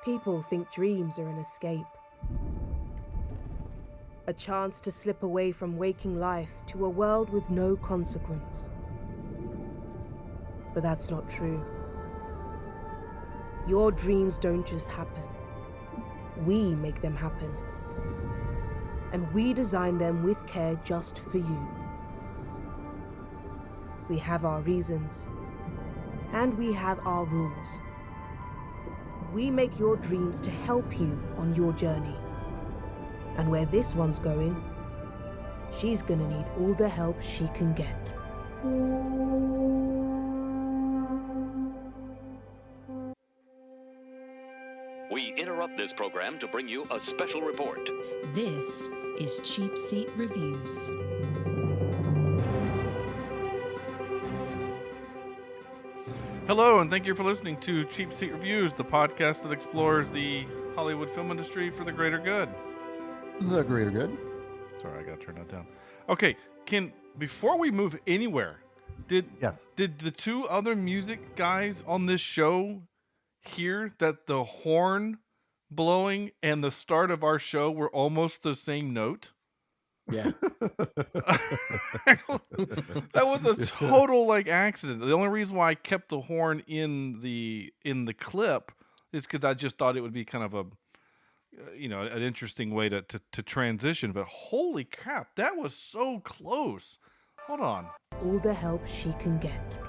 People think dreams are an escape. A chance to slip away from waking life to a world with no consequence. But that's not true. Your dreams don't just happen. We make them happen. And we design them with care just for you. We have our reasons. And we have our rules. We make your dreams to help you on your journey. And where this one's going, she's gonna need all the help she can get. We interrupt this program to bring you a special report. This is Cheapseat Reviews. Hello, and thank you for listening to Cheapseat Reviews, the podcast that explores the Hollywood film industry for the greater good. The greater good. Sorry, I gotta turn that down. Okay, before we move anywhere, did the two other music guys on this show hear that the horn blowing and the start of our show were almost the same note? Yeah. That was a total accident. The only reason why I kept the horn in the clip is because I just thought it would be kind of a an interesting way to transition. But holy crap, that was so close. Hold on. All the help she can get.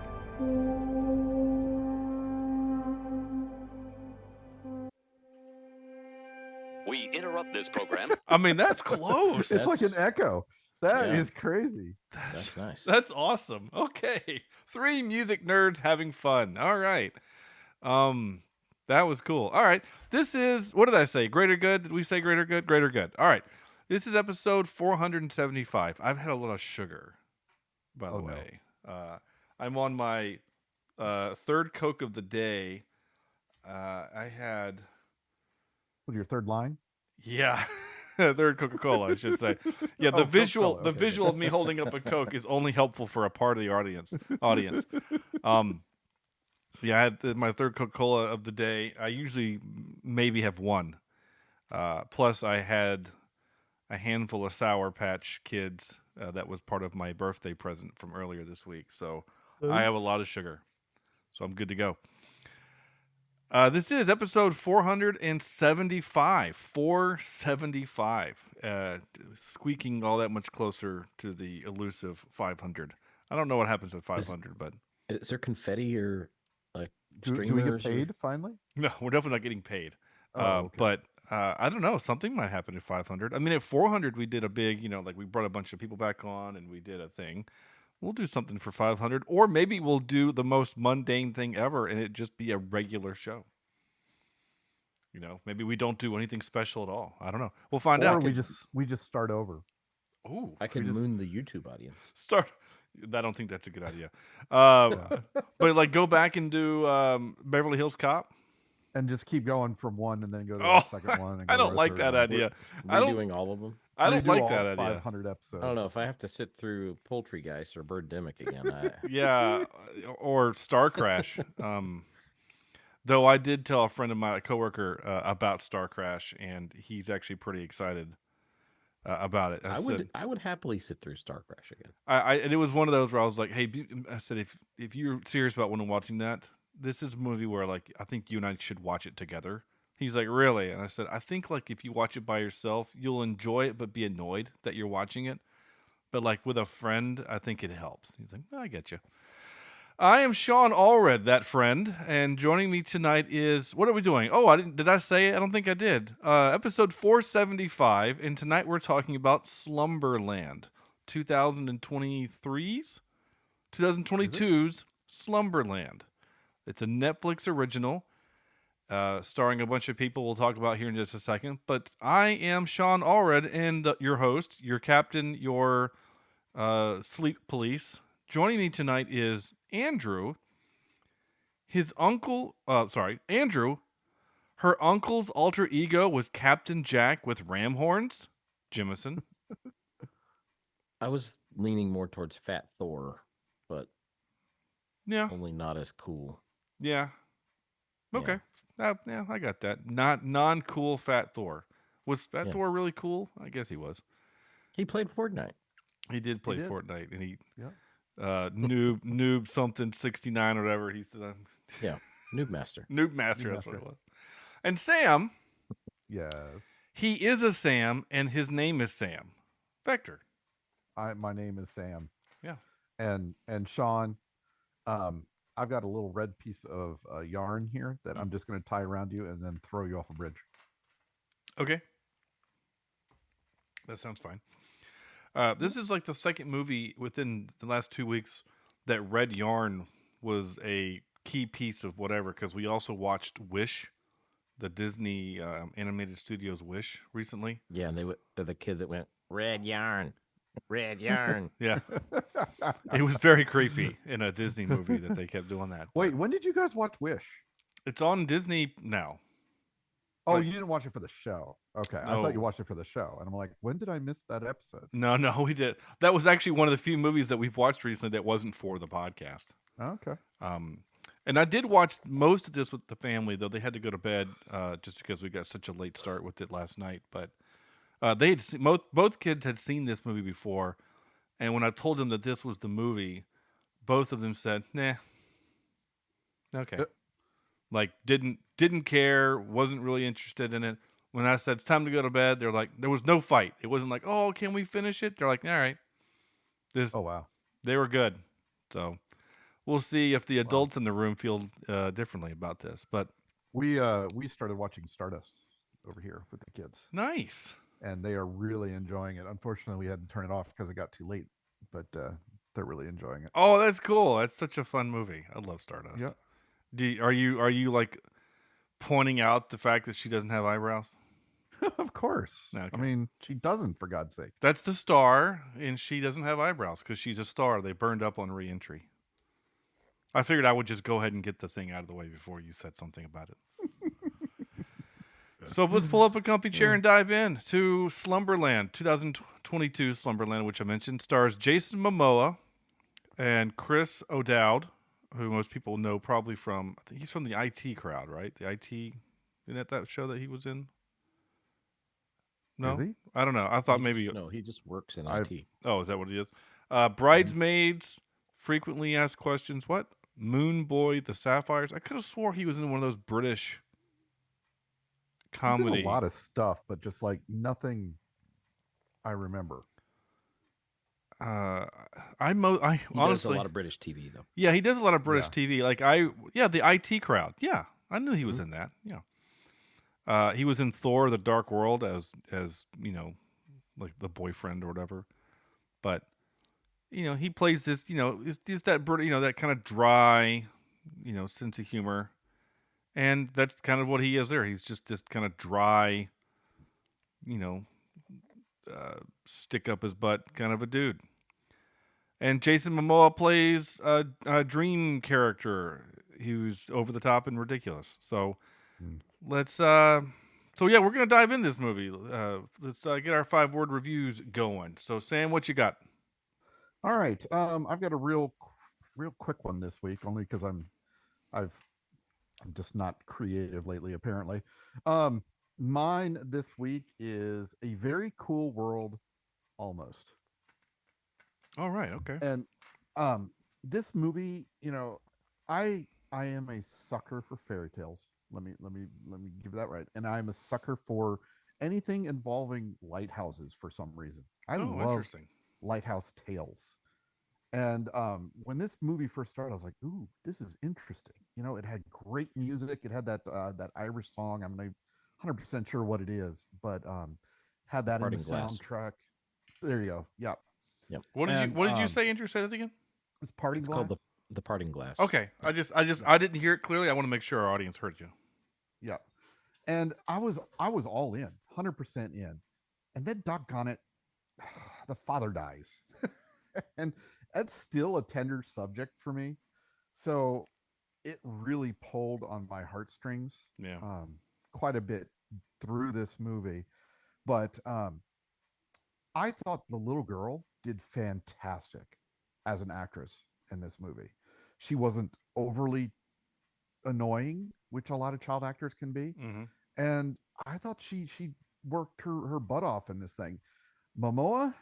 We interrupt this program. I mean, that's close. It's like an echo. That is crazy. That's nice. That's awesome. Okay. 3 music nerds having fun. All right. That was cool. All right. This is, what did I say? Greater good? Did we say greater good? Greater good. All right. This is episode 475. I've had a lot of sugar, by the way. No. I'm on my third Coke of the day. I had... With your third line? Yeah. Third Coca-Cola, I should say. Yeah, the visual of me holding up a Coke is only helpful for a part of the audience. Yeah, I had my third Coca-Cola of the day. I usually maybe have one. Plus, I had a handful of Sour Patch Kids that was part of my birthday present from earlier this week. So I have a lot of sugar. So I'm good to go. This is episode 475. 475. Squeaking all that much closer to the elusive 500. I don't know what happens at 500, but... Is there confetti or... Do we get paid finally? No, we're definitely not getting paid. Okay. But I don't know. Something might happen at 500. I mean, at 400, we did a big, we brought a bunch of people back on and we did a thing. We'll do something for 500. Or maybe we'll do the most mundane thing ever and it just be a regular show. Maybe we don't do anything special at all. I don't know. We'll find out. Or we just start over. Ooh, I can moon the YouTube audience. I don't think that's a good idea. But go back and do Beverly Hills Cop. And just keep going from one and then go to the second one. And I don't like that idea. Redoing all of them? I don't like that idea. 500 episodes. I don't know. If I have to sit through Poultrygeist or Birdemic again. Yeah, or Star Crash. Though I did tell a friend of mine, a coworker, about Star Crash, and he's actually pretty excited about it. I would happily sit through Star Crash again. And it was one of those where I was like, hey, I said, if you're serious about watching that, this is a movie where I think you and I should watch it together. He's like, really? And I said, I think if you watch it by yourself, you'll enjoy it, but be annoyed that you're watching it. But with a friend, I think it helps. He's like, I get you. I am Sean Allred, that friend, and joining me tonight is, what are we doing? Oh, did I say it? I don't think I did. Episode 475, and tonight we're talking about Slumberland, 2022's Slumberland. It's a Netflix original, starring a bunch of people we'll talk about here in just a second, but I am Sean Allred, and your host, your captain, your sleep police. Joining me tonight is Andrew. Andrew. Her uncle's alter ego was Captain Jack with ram horns. Jimison. I was leaning more towards Fat Thor, but only not as cool. Yeah. Okay. Yeah, I got that. Not non-cool Fat Thor. Was Fat Yeah. Thor really cool? I guess he was. He played Fortnite. He did play did. Fortnite, and he Yeah. noob something 69 or whatever. He said Yeah. Noob Master. noob master. Noob That's what Master. it was. And Sam, Yes. he is a Sam, and his name is Sam Vector. My name is Sam. Yeah. And Sean, I've got a little red piece of yarn here that I'm just going to tie around you and then throw you off a bridge. Okay. That sounds fine. This is like the second movie within the last 2 weeks that red yarn was a key piece of whatever, because we also watched Wish, the Disney animated studios Wish recently. Yeah, and they're the kid that went red yarn. Yeah. It was very creepy in a Disney movie that they kept doing that. Wait, when did you guys watch Wish? It's on Disney now. Oh, Like- you didn't watch it for the show. Okay. I No. thought you watched it for the show. And I'm like, when did I miss that episode? No, we did. That was actually one of the few movies that we've watched recently that wasn't for the podcast. Okay. And I did watch most of this with the family, though they had to go to bed just because we got such a late start with it last night. But they had both kids had seen this movie before, and when I told them that this was the movie, both of them said, "Nah, okay." Like didn't care, wasn't really interested in it. When I said it's time to go to bed, they're like, there was no fight. It wasn't like, oh, can we finish it? They're like, all right. Oh, wow. They were good. So we'll see if the adults in the room feel differently about this. But We started watching Stardust over here with the kids, nice. and they are really enjoying it. Unfortunately, we had to turn it off because it got too late, but they're really enjoying it. Oh, that's cool. That's such a fun movie. I love Stardust. Yeah. Are you like pointing out the fact that she doesn't have eyebrows? Of course. Okay. I mean, she doesn't, for God's sake. That's the star, and she doesn't have eyebrows because she's a star. They burned up on re-entry. I figured I would just go ahead and get the thing out of the way before you said something about it. So let's pull up a comfy chair and dive in to Slumberland, 2022 Slumberland, which I mentioned, stars Jason Momoa and Chris O'Dowd, who most people know probably from, I think he's from the IT crowd, right? The IT, isn't that show that he was in? No, Is he? I don't know. I thought maybe. No, he just works in I've- IT. Oh, is that what it is? Bridesmaids, frequently asked questions. What? Moon Boy, The Sapphires. I could have swore he was in one of those British He's in comedy. a lot of stuff, but just like nothing I remember. I He does honestly, a lot of British TV though. yeah, he does a lot of British Yeah. TV. Like the IT crowd. Yeah, I knew he was in that. Yeah, he was in Thor: The Dark World as you know, like the boyfriend or whatever. But he plays this. Is that that kind of dry, sense of humor, and that's kind of what he is there. He's just this kind of dry, stick up his butt kind of a dude. And Jason Momoa plays a dream character who's over the top and ridiculous. So let's so yeah, we're gonna dive in this movie. Let's get our 5-word reviews going. So Sam, what you got? All right. I've got a real quick one this week, only because I'm just not creative lately, apparently. Mine this week is A Very Cool World, Almost. All right, okay. And this movie, I am a sucker for fairy tales. Let me give that right. And I'm a sucker for anything involving lighthouses for some reason. I love Interesting. lighthouse tales. And when this movie first started, I was like, "Ooh, this is interesting." It had great music. It had that Irish song. I'm not 100% sure what it is, but had that Parting in the Glass. soundtrack. There you go. Yep. What did you say, Andrew? Say that again. It's Parting It's Glass. called the Parting Glass. Okay. I didn't hear it clearly. I want to make sure our audience heard you. Yeah. And I was all in, 100% in. And then doggone it, the father dies. And that's still a tender subject for me. So it really pulled on my heartstrings Yeah. quite a bit through this movie. But I thought the little girl did fantastic as an actress in this movie. She wasn't overly annoying, which a lot of child actors can be. Mm-hmm. And I thought she worked her butt off in this thing. Momoa,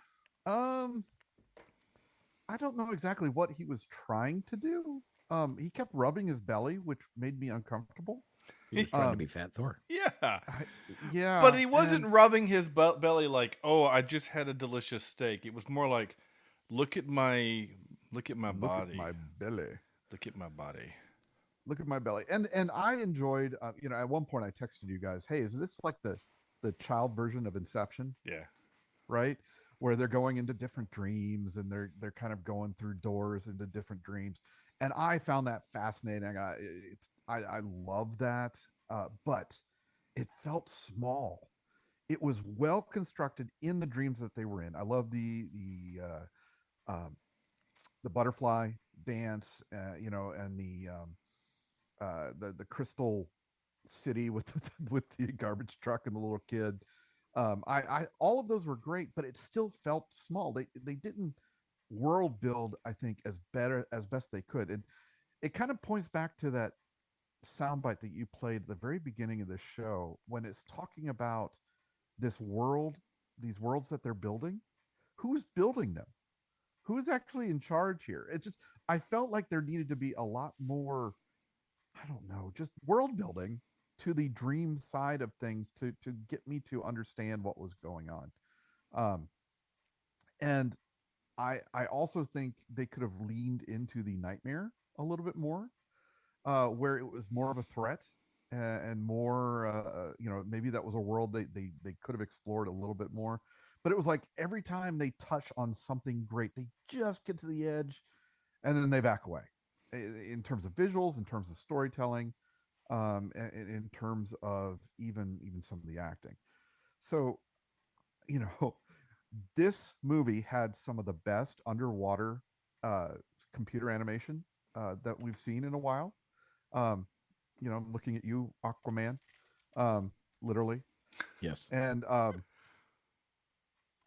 I don't know exactly what he was trying to do. He kept rubbing his belly, which made me uncomfortable. He was trying to be Fat Thor. Yeah. Yeah, But he wasn't and- rubbing his belly like, "Oh, I just had a delicious steak." It was more like, "Look at my body. Look at my belly. Look at my body." Look at my belly. And I enjoyed. At one point I texted you guys, "Hey, is this like the child version of Inception?" Yeah. Right, where they're going into different dreams and they're kind of going through doors into different dreams. And I found that fascinating. I love that, but it felt small. It was well constructed in the dreams that they were in. I love the butterfly dance, and the crystal city with with the garbage truck and the little kid. I all of those were great, but it still felt small. They didn't world build, I think, as best they could. And it kind of points back to that soundbite that you played at the very beginning of the show when it's talking about this world, these worlds that they're building. Who's building them? Who's actually in charge here? It's just, I felt like there needed to be a lot more, I don't know, just world building to the dream side of things to get me to understand what was going on. And I also think they could have leaned into the nightmare a little bit more, where it was more of a threat, and more, maybe that was a world they could have explored a little bit more. But it was like every time they touch on something great, they just get to the edge and then they back away in terms of visuals, in terms of storytelling, and in terms of even some of the acting. So, this movie had some of the best underwater computer animation that we've seen in a while. I'm looking at you, Aquaman, literally. Yes.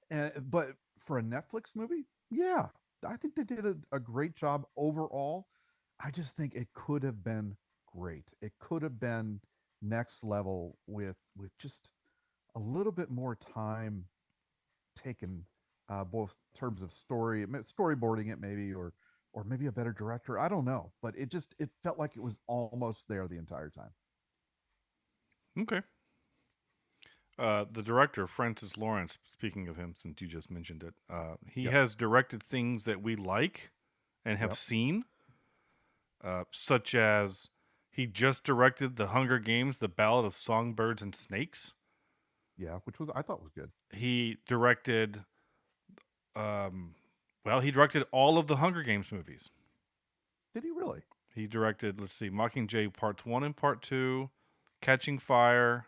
But for a Netflix movie, yeah, I think they did a great job overall. I just think it could have been great. It could have been next level with just a little bit more time taken, both in terms of storyboarding it maybe, or maybe a better director. I don't know, but it felt like it was almost there the entire time. Okay. The director, Francis Lawrence, speaking of him, since you just mentioned it, he has directed things that we like and have seen, such as he just directed The Hunger Games, The Ballad of Songbirds and Snakes. Yeah, which I thought was good. He directed, he directed all of the Hunger Games movies. Did he really? He directed, let's see, Mockingjay Part 1 and Part 2, Catching Fire,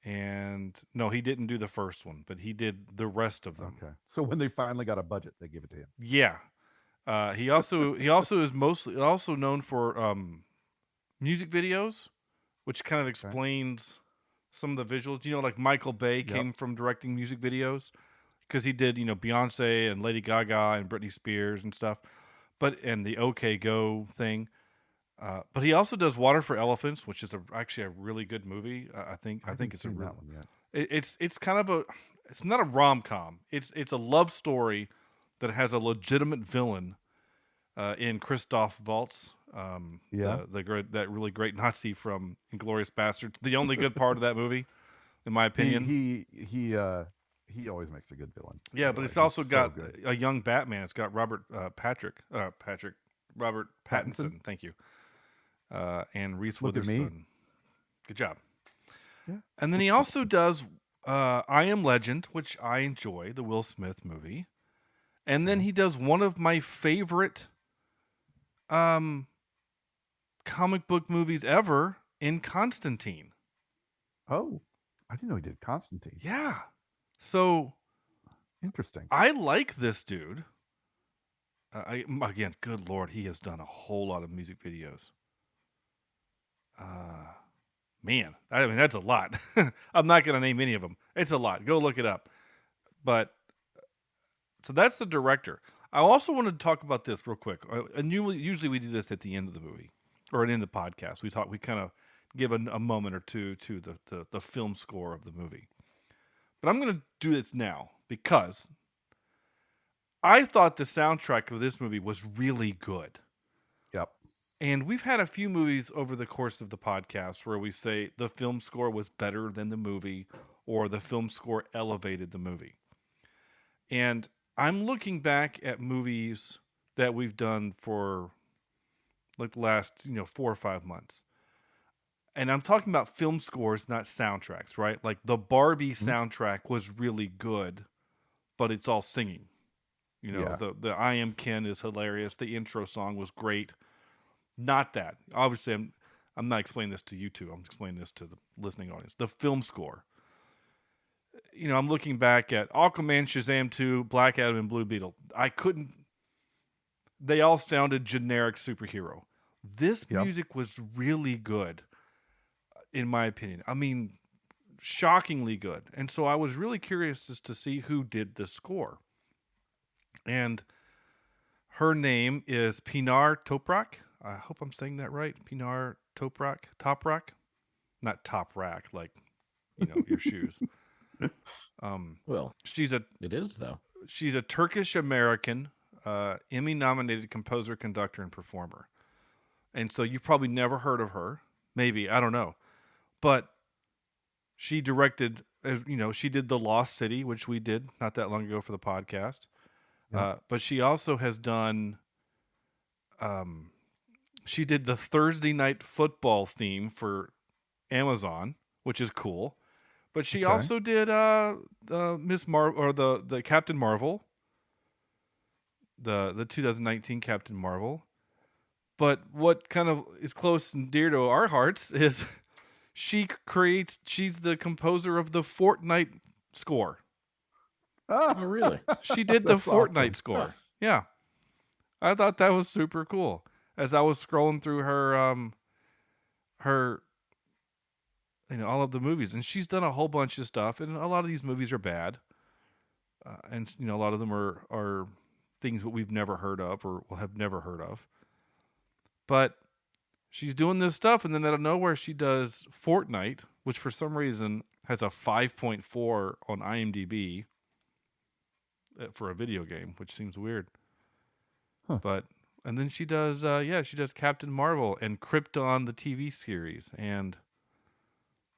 and no, he didn't do the first one, but he did the rest of them. Okay. So when they finally got a budget, they give it to him. Yeah. He also is mostly also known for music videos, which kind of explains some of the visuals. Like Michael Bay came from directing music videos because he did, Beyonce and Lady Gaga and Britney Spears and stuff, and the OK Go thing. But he also does Water for Elephants, which is actually a really good movie. I think it's a real one yet. It's kind of it's not a rom-com. It's a love story that has a legitimate villain in Christoph Waltz. That really great Nazi from Inglourious Basterds. The only good part of that movie, in my opinion. He always makes a good villain. Yeah, but it's also got a young Batman. It's got Robert Pattinson. Thank you. And Reese Witherspoon. Good job. Yeah. And then he also does I Am Legend, which I enjoy, the Will Smith movie. And then he does one of my favorite comic book movies ever in Constantine. Oh, I didn't know he did Constantine. Yeah. So interesting. I like this dude. Again, good Lord, he has done a whole lot of music videos. Man, I mean, that's a lot. I'm not going to name any of them. It's a lot. Go look it up. But so that's the director. I also wanted to talk about this real quick. And usually we do this at the end of the movie. or in the podcast, we kind of give a moment or two to the film score of the movie. But I'm going to do this now because I thought the soundtrack of this movie was really good. Yep. And we've had a few movies over the course of the podcast where we say the film score was better than the movie or the film score elevated the movie. And I'm looking back at movies that we've done for like the last, 4 or 5 months. And I'm talking about film scores, not soundtracks, right? Like the Barbie soundtrack was really good, but it's all singing. Yeah. The I Am Ken is hilarious. The intro song was great. Not that. Obviously, I'm not explaining this to you two. I'm explaining this to the listening audience. The film score. I'm looking back at Aquaman, Shazam 2, Black Adam, and Blue Beetle. They all sounded generic superhero. This music was really good, in my opinion. I mean, shockingly good. And so I was really curious as to see who did the score. And her name is Pinar Toprak. I hope I'm saying that right. Pinar Toprak. Not top rack, like, your shoes. Well, it is though. She's a Turkish-American, Emmy-nominated composer, conductor, and performer. And so you've probably never heard of her. Maybe, I don't know. But she directed, she did The Lost City, which we did not that long ago for the podcast. Yeah. But she also has done, she did the Thursday Night Football theme for Amazon, which is cool. But she also did Miss Marvel, or the Captain Marvel, the 2019 Captain Marvel. But what kind of is close and dear to our hearts is she's the composer of the Fortnite score. Oh, really? She did the Fortnite awesome. score. Yeah. I thought that was super cool. As I was scrolling through her all of the movies, and she's done a whole bunch of stuff, and a lot of these movies are bad. And a lot of them are things that we've never heard of or will have never heard of. But she's doing this stuff, and then out of nowhere, she does Fortnite, which for some reason has a 5.4 on IMDb for a video game, which seems weird. Huh. And then she does, she does Captain Marvel and Krypton, the TV series, and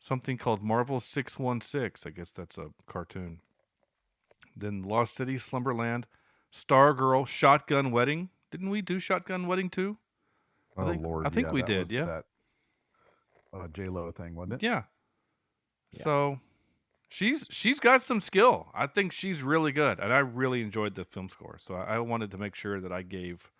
something called Marvel 616. I guess that's a cartoon. Then Lost City, Slumberland, Stargirl, Shotgun Wedding. Didn't we do Shotgun Wedding too? Lord! I think we did. Yeah, that J-Lo thing, wasn't it? Yeah. So she's got some skill. I think she's really good, and I really enjoyed the film score. So I wanted to make sure that I gave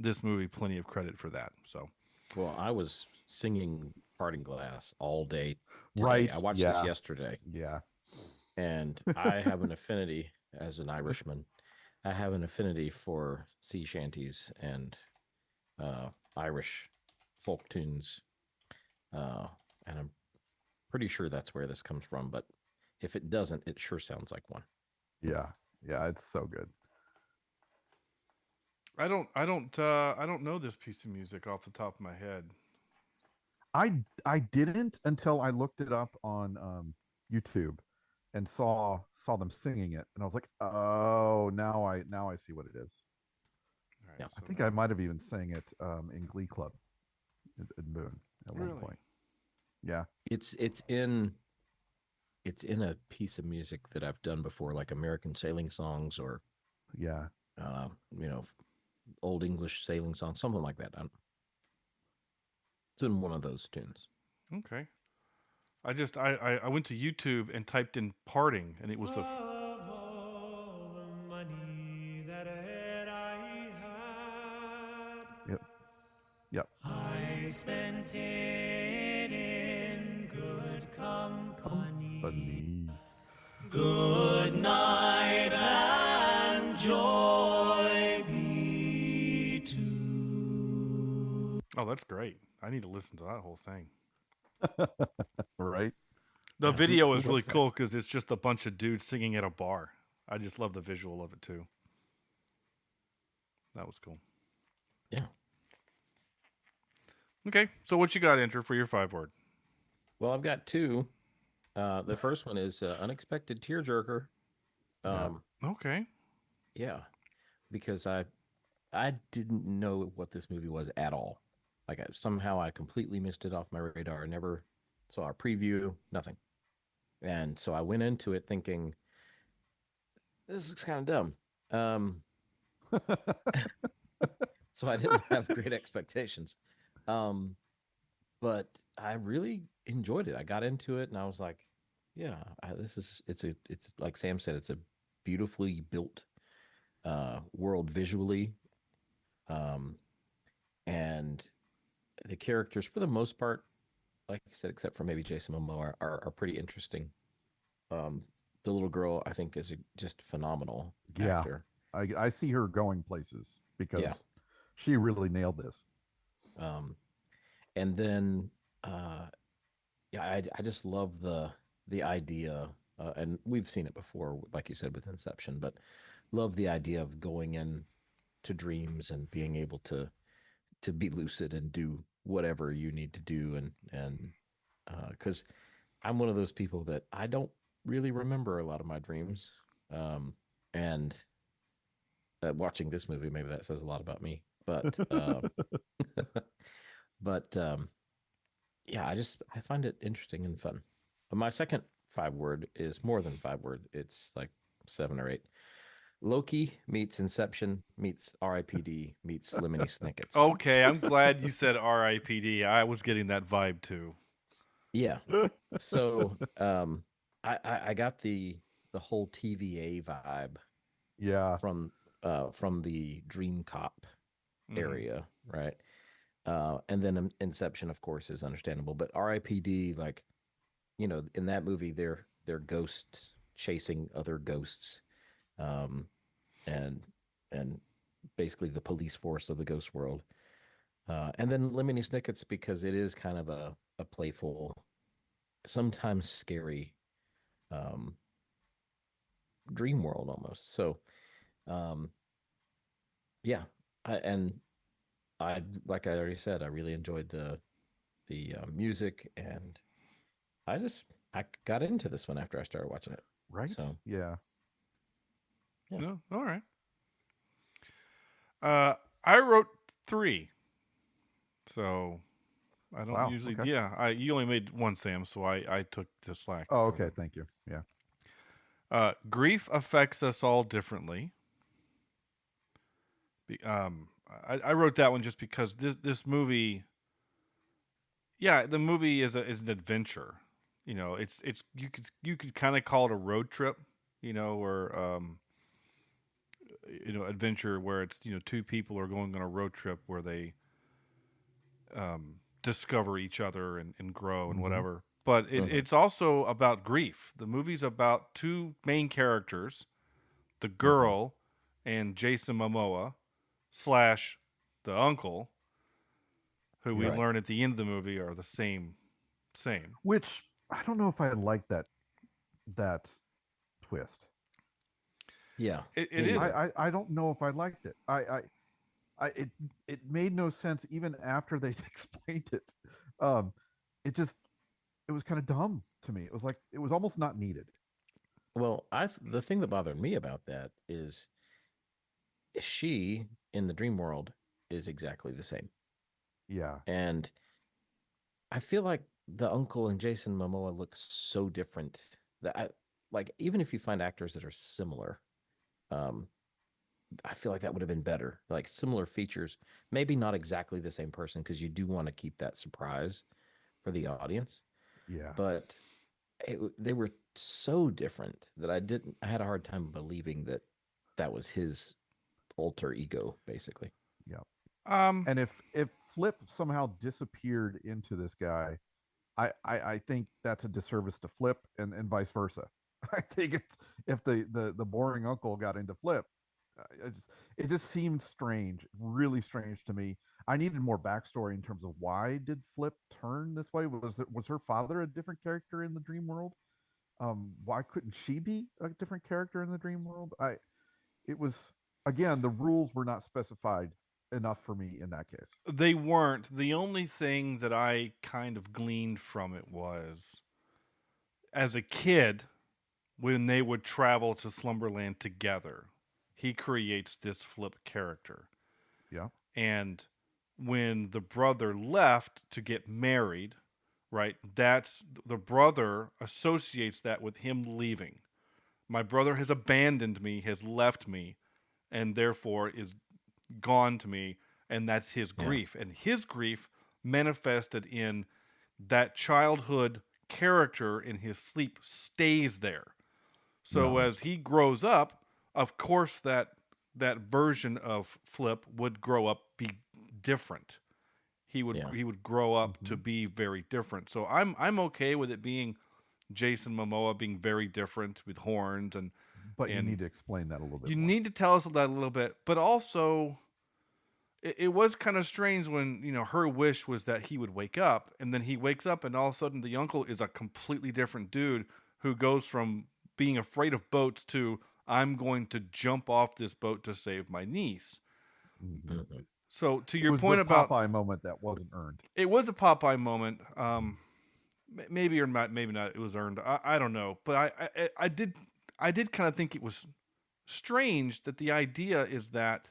this movie plenty of credit for that. So, well, I was singing Parting Glass all day today. Right. I watched this yesterday. Yeah. And I have an affinity as an Irishman. I have an affinity for sea shanties and Irish folk tunes. And I'm pretty sure that's where this comes from, but if it doesn't, it sure sounds like one. Yeah. Yeah, it's so good. I don't know this piece of music off the top of my head. I didn't until I looked it up on YouTube and saw them singing it, and I was like, oh, now I see what it is. Right, yeah, so I think I might have even sang it in Glee Club in Boone at one point. Yeah, it's in a piece of music that I've done before, like American sailing songs, or old English sailing songs, something like that. It's in one of those tunes. Okay. I went to YouTube and typed in "parting," and it was the. All the money that I had. Yep. I spent it in good company. Good night and joy be to. Oh, that's great. I need to listen to that whole thing. Right. The video is really cool because it's just a bunch of dudes singing at a bar. I just love the visual of it too. That was cool. Yeah. Okay, so what you got, Enter, for your 5 word? Well, I've got two. The first one is unexpected tearjerker. Yeah. Um, Okay. yeah, because I didn't know what this movie was at all. Like somehow I completely missed it off my radar. I never saw a preview, nothing. And so I went into it thinking this looks kind of dumb. Um, so I didn't have great expectations. Um, but I really enjoyed it. I got into it and I was like, yeah, this is it's like Sam said, it's a beautifully built world visually. Um, and the characters, for the most part, like you said, except for maybe Jason Momoa, are pretty interesting. Um, the little girl, I think, is a just phenomenal Yeah. actor. I see her going places Yeah. because she really nailed this. Um, and then, uh, yeah, I just love the idea, and we've seen it before, like you said, with Inception, but love the idea of going in to dreams and being able to be lucid and do whatever you need to do, and because I'm one of those people that I don't really remember a lot of my dreams. And watching this movie, maybe that says a lot about me. But yeah, I find it interesting and fun. My second 5 word is more than 5 word. It's like 7 or 8. Loki meets Inception meets R.I.P.D. meets Lemony Snickets. Okay, I'm glad you said R.I.P.D. I was getting that vibe too. Yeah. So I got the whole TVA vibe Yeah. from the Dream Cop Mhm. area, right? And then Inception, of course, is understandable, but R.I.P.D. like in that movie, they're ghosts chasing other ghosts, um, and and basically the police force of the ghost world. And then Lemony Snickets because it is kind of a playful, sometimes scary um, dream world almost. So um, yeah, and I like I already said, I really enjoyed the music, and I got into this one after I started watching it. Right? So Yeah. yeah, No, all right. I wrote 3, so I don't Wow. usually. Okay. Yeah, you only made one, Sam, so I took the slack. Oh, for okay. them. Thank you. Yeah. Grief affects us all differently. I wrote that one just because this movie, yeah, the movie is an adventure. It's you could kind of call it a road trip. Or adventure where it's two people are going on a road trip where they discover each other and grow and Mm-hmm. whatever. But it's also about grief. The movie's about two main characters, the girl and Jason Momoa slash the uncle, who we Yeah. right. learn at the end of the movie are the same. Which I don't know if I like that twist. Yeah, It me is. either. I don't know if I liked it. It made no sense even after they explained it. Um, it was kind of dumb to me. It was like it was almost not needed. Well, the thing that bothered me about that is she in the dream world is exactly the same, Yeah. and I feel like the uncle and Jason Momoa look so different that I like even if you find actors that are similar, um, I feel like that would have been better. Like similar features, maybe not exactly the same person because you do want to keep that surprise for the audience, Yeah. but they were so different that I had a hard time believing that that was his alter ego, basically. Yeah. Um. And if Flip somehow disappeared into this guy, I think that's a disservice to Flip and vice versa. I think it's if the boring uncle got into Flip, it just seemed strange, really strange to me. I needed more backstory in terms of why did Flip turn this way? Was her father a different character in the dream world? Why couldn't she be a different character in the dream world? It was again the rules were not specified enough for me in that case. They weren't. The only thing that I kind of gleaned from it was, as a kid, when they would travel to Slumberland together, he creates this Flip character. Yeah. And when the brother left to get married, right, that's the brother associates that with him leaving. My brother has abandoned me, has left me, and therefore is gone to me, and that's his grief. And his grief manifested in that childhood character in his sleep stays there. So as he grows up, of course that version of Flip would grow up be different. He would grow up to be very different. So I'm okay with it being Jason Momoa being very different with horns but you need to explain that a little bit. You more. need to tell us that a little bit, but also it was kind of strange when, her wish was that he would wake up, and then he wakes up and all of a sudden the uncle is a completely different dude who goes from being afraid of boats to, I'm going to jump off this boat to save my niece. Mm-hmm. So to It your was point the about Popeye moment that wasn't earned. it was a Popeye moment. Maybe or not, maybe not. It was earned. I don't know, but I did kind of think it was strange that the idea is that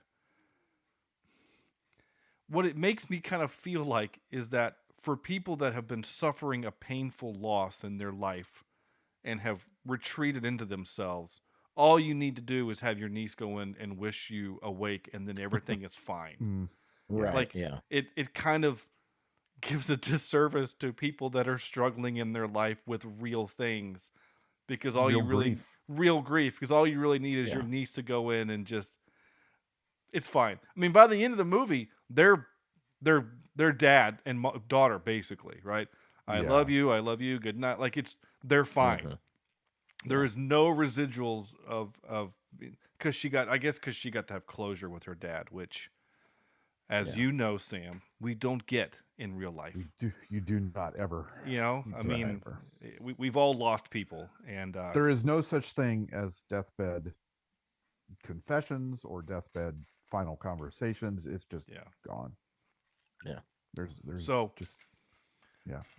what it makes me kind of feel like is that for people that have been suffering a painful loss in their life and have retreated into themselves, all you need to do is have your niece go in and wish you awake, and then everything is fine. Right. Like, it kind of gives a disservice to people that are struggling in their life with real things, because all Real you really grief. real grief, because all you really need is your niece to go in and just, it's fine. I mean, by the end of the movie, their dad and daughter, basically, right? I love you, good night. Like, they're fine. There is no residuals of because she got to have closure with her dad, which, as you know, Sam, we don't get in real life. You do not ever. I mean, we've all lost people, and there is no such thing as deathbed confessions or deathbed final conversations. It's just gone. Yeah. There's so just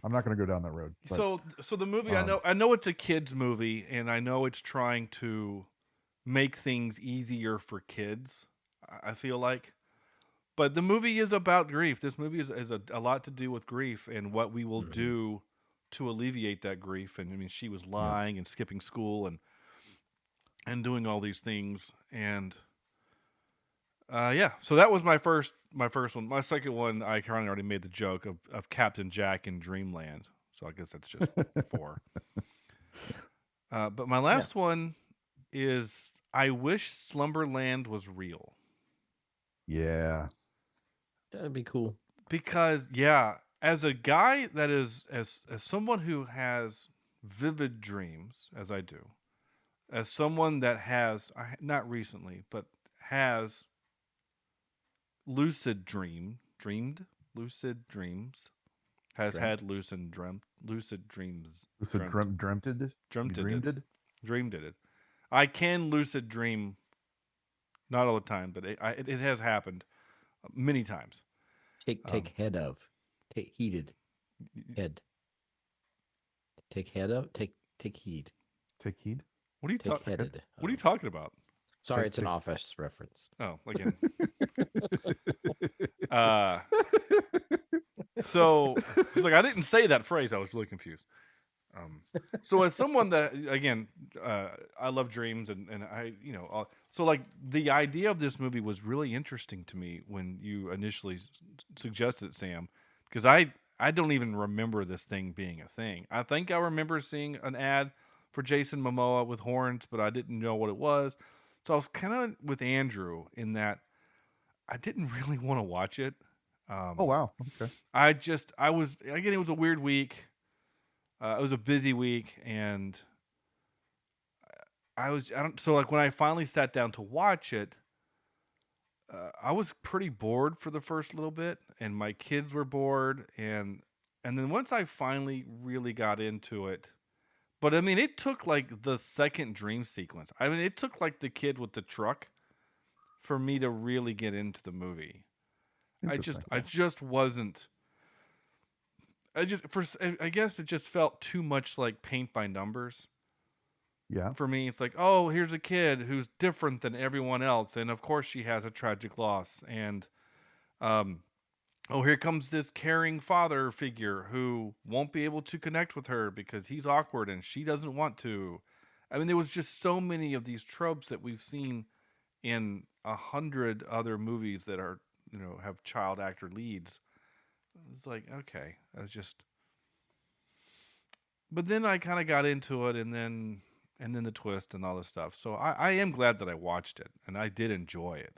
I'm not going to go down that road. But, so the movie, I know it's a kids movie, and I know it's trying to make things easier for kids, I feel like. But the movie is about grief. This movie is a lot to do with grief and what we will do to alleviate that grief. And I mean, she was lying and skipping school and doing all these things. And so that was my first one. My second one, I kind of already made the joke of Captain Jack in Dreamland. So I guess that's just 4. But my last one is, I wish Slumberland was real. Yeah. That'd be cool. Because, as a guy that is, as someone who has vivid dreams, as I do, as someone that has, not recently, but has lucid dreams, had lucid dreams. Dreamed it. I can lucid dream, not all the time, but it has happened many times. Take heeded head. Take head of. Take heed. Take heed. What are you Take headed. What are you talking about? Sorry, it's an Office reference. Oh, again. So it's like, I didn't say that phrase. I was really confused. So as someone that, again, I love dreams and I, so like the idea of this movie was really interesting to me when you initially suggested it, Sam, because I don't even remember this thing being a thing. I think I remember seeing an ad for Jason Momoa with horns, but I didn't know what it was. So I was kind of with Andrew in that I didn't really want to watch it. Oh, wow. Okay. It was a weird week. It was a busy week, and so like when I finally sat down to watch it, I was pretty bored for the first little bit, and my kids were bored, and then once I finally really got into it, but I mean, it took like the second dream sequence. I mean, it took like the kid with the truck for me to really get into the movie. Interesting. I just wasn't. I guess it just felt too much like paint by numbers. Yeah. For me, it's like, oh, here's a kid who's different than everyone else, and of course she has a tragic loss, and oh, here comes this caring father figure who won't be able to connect with her because he's awkward and she doesn't want to. I mean, there was just so many of these tropes that we've seen in 100 other movies that are, have child actor leads. It's like, okay, that's just. But then I kind of got into it, and then the twist and all this stuff. So I am glad that I watched it, and I did enjoy it.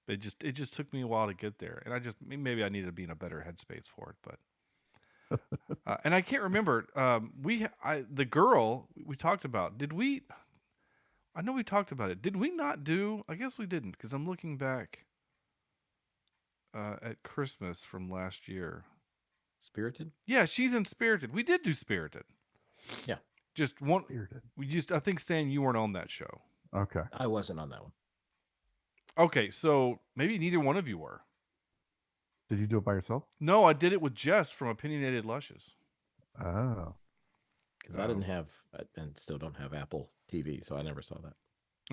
It just took me a while to get there, and maybe I needed to be in a better headspace for it. But and I can't remember. The girl we talked about. Did we? I know we talked about it. Did we not do? I guess we didn't, because I'm looking back at Christmas from last year. Spirited? Yeah, she's in Spirited. We did do Spirited. Yeah. Just one. Spirited. I think, Sam, you weren't on that show. Okay. I wasn't on that one. Okay, so maybe neither one of you were. Did you do it by yourself? No, I did it with Jess from Opinionated Lushes. Oh. Because I didn't have, and still don't have Apple TV, so I never saw that.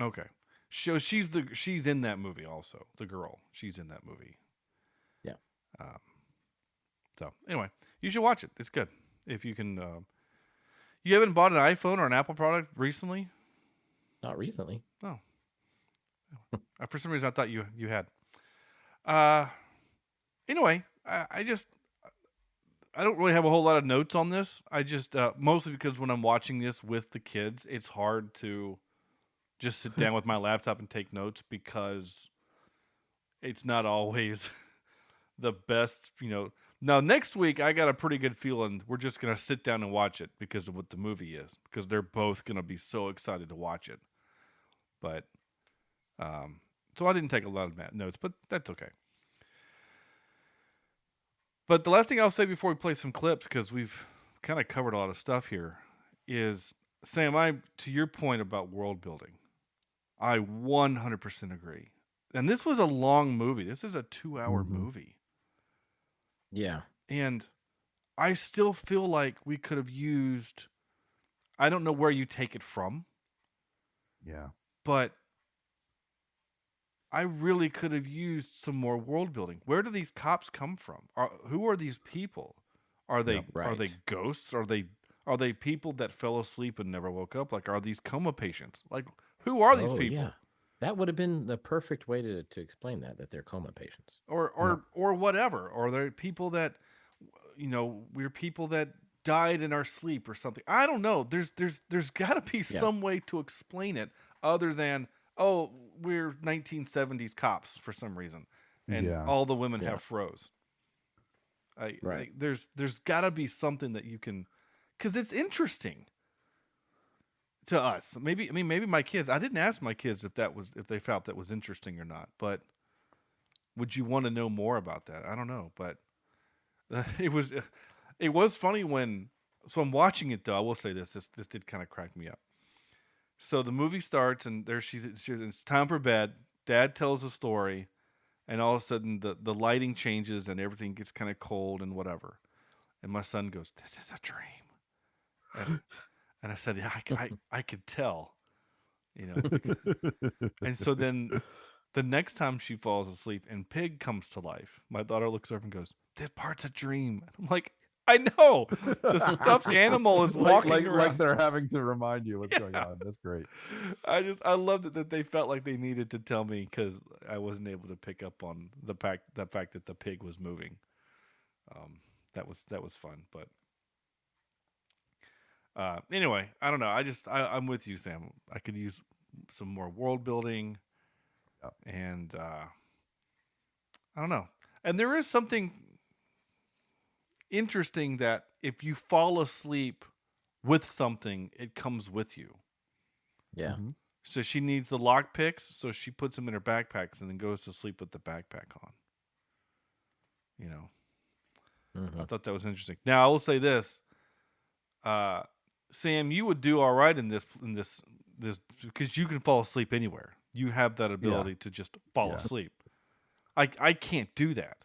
Okay. So she's in that movie also. The girl. She's in that movie. Yeah. So anyway, you should watch it. It's good. If you can. You haven't bought an iPhone or an Apple product recently? Not recently. Oh. For some reason, I thought you had. Anyway, I don't really have a whole lot of notes on this. I just mostly because when I'm watching this with the kids, it's hard to just sit down with my laptop and take notes because it's not always the best. Now next week I got a pretty good feeling we're just gonna sit down and watch it because of what the movie is, because they're both gonna be so excited to watch it. But so I didn't take a lot of notes, but that's okay. But the last thing I'll say before we play some clips, because we've kind of covered a lot of stuff here, is, Sam, to your point about world building, I 100% agree. And this was a long movie. This is a 2-hour movie. Yeah. And I still feel like we could have used, I don't know where you take it from. Yeah. But I really could have used some more world building. Where do these cops come from? Who are these people? Are they are they ghosts? Are they people that fell asleep and never woke up? Like, are these coma patients? Like, who are these people? Yeah. That would have been the perfect way to explain that they're coma patients. Or whatever. Or they're people that, we're people that died in our sleep or something. I don't know. There's got to be some way to explain it other than, oh, we're 1970s cops for some reason, and all the women have froze. There's got to be something that you can, because it's interesting to us. Maybe my kids. I didn't ask my kids if they felt that was interesting or not. But would you want to know more about that? I don't know, but it was funny when. So I'm watching it though. I will say this did kind of crack me up. So the movie starts, and there it's time for bed. Dad tells a story, and all of a sudden the lighting changes and everything gets kind of cold and whatever. And my son goes, "This is a dream." And I said, "Yeah, I could tell, And so then the next time she falls asleep and Pig comes to life, my daughter looks over and goes, "This part's a dream." I'm like, I know the stuffed animal is walking around. Like they're having to remind you what's going on. That's great. I loved it that they felt like they needed to tell me because I wasn't able to pick up on the fact that the pig was moving. That was fun, but anyway, I don't know. I'm with you, Sam. I could use some more world building, and I don't know. And there is something interesting that if you fall asleep with something, it comes with you. Yeah. Mm-hmm. So she needs the lock picks, so she puts them in her backpacks and then goes to sleep with the backpack on. I thought that was interesting. Now I will say this, Sam, you would do all right in this because you can fall asleep anywhere. You have that ability to just fall asleep. I can't do that.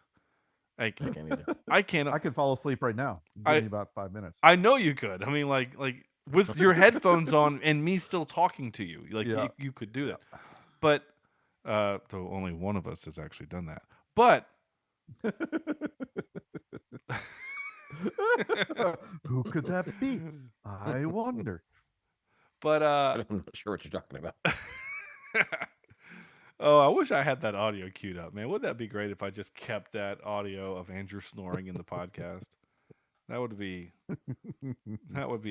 Like I can't either. I can't. I could fall asleep right now. Give I- me about 5 minutes. I know you could. I mean, like with your headphones on and me still talking to you, like Yeah. you could do that. But though only one of us has actually done that. But Who could that be? I wonder. but I'm not sure what you're talking about. oh, I wish I had that audio queued up, man. Wouldn't that be great if I just kept that audio of Andrew snoring in the podcast? That would be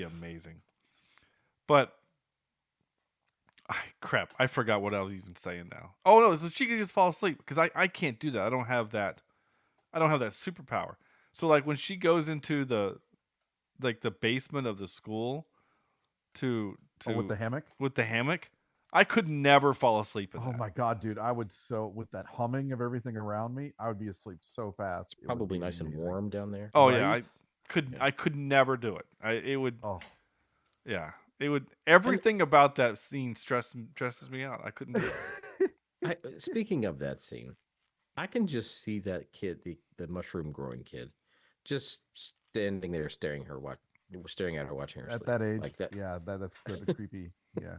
amazing. But crap, I forgot what I was even saying now. Oh no, so she could just fall asleep because I can't do that. I don't have that superpower. So like when she goes into the basement of the school to with the hammock? with the hammock, I could never fall asleep in Oh that. my God, dude. I would with that humming of everything around me, I would be asleep so fast. It would Probably be nice and amazing. warm down there. Oh yeah, Right? I could never do it. It would Oh, yeah. It would everything about that scene stresses me out. I couldn't do it. Speaking of that scene, I can just see that kid, the mushroom growing kid, just standing there staring at her, watching her at sleep. that age, Like that. yeah, that's kind of creepy. Yeah,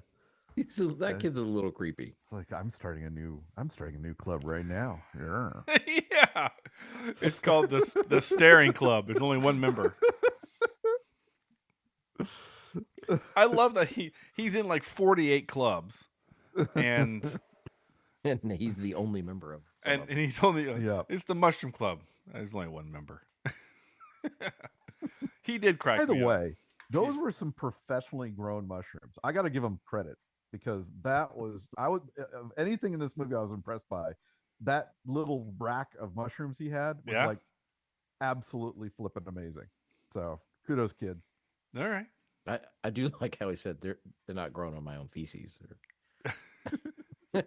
That kid's a little creepy. it's like I'm starting a new club right now. Yeah. Yeah. It's called the Staring Club. There's only one member. I love that he's in like 48 clubs, and He's the only member of. and he's only Yeah. It's the Mushroom Club. There's only one member. He did crack By the me up. Hmm. way, those were some professionally grown mushrooms. I got to give them credit because that was of anything in this movie I was impressed by. That little rack of mushrooms he had was Yeah. like absolutely flipping amazing. So kudos, kid. All right. I do like how he said they're not grown on my own feces or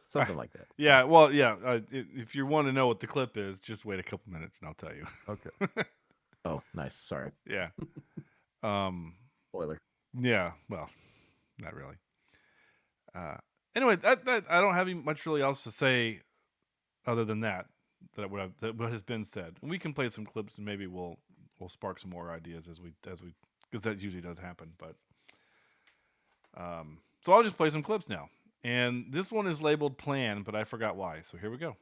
something like that. Yeah. Well, yeah. If you want to know what the clip is, just wait a couple minutes and I'll tell you. Okay. Oh, nice. Sorry. Yeah. Spoiler. Yeah. Well, not really. Anyway, that I don't have much really else to say other than that what has been said. And we can play some clips and maybe we'll spark some more ideas as we because that usually does happen. But so I'll just play some clips now. And this one is labeled plan, but I forgot why. So here we go.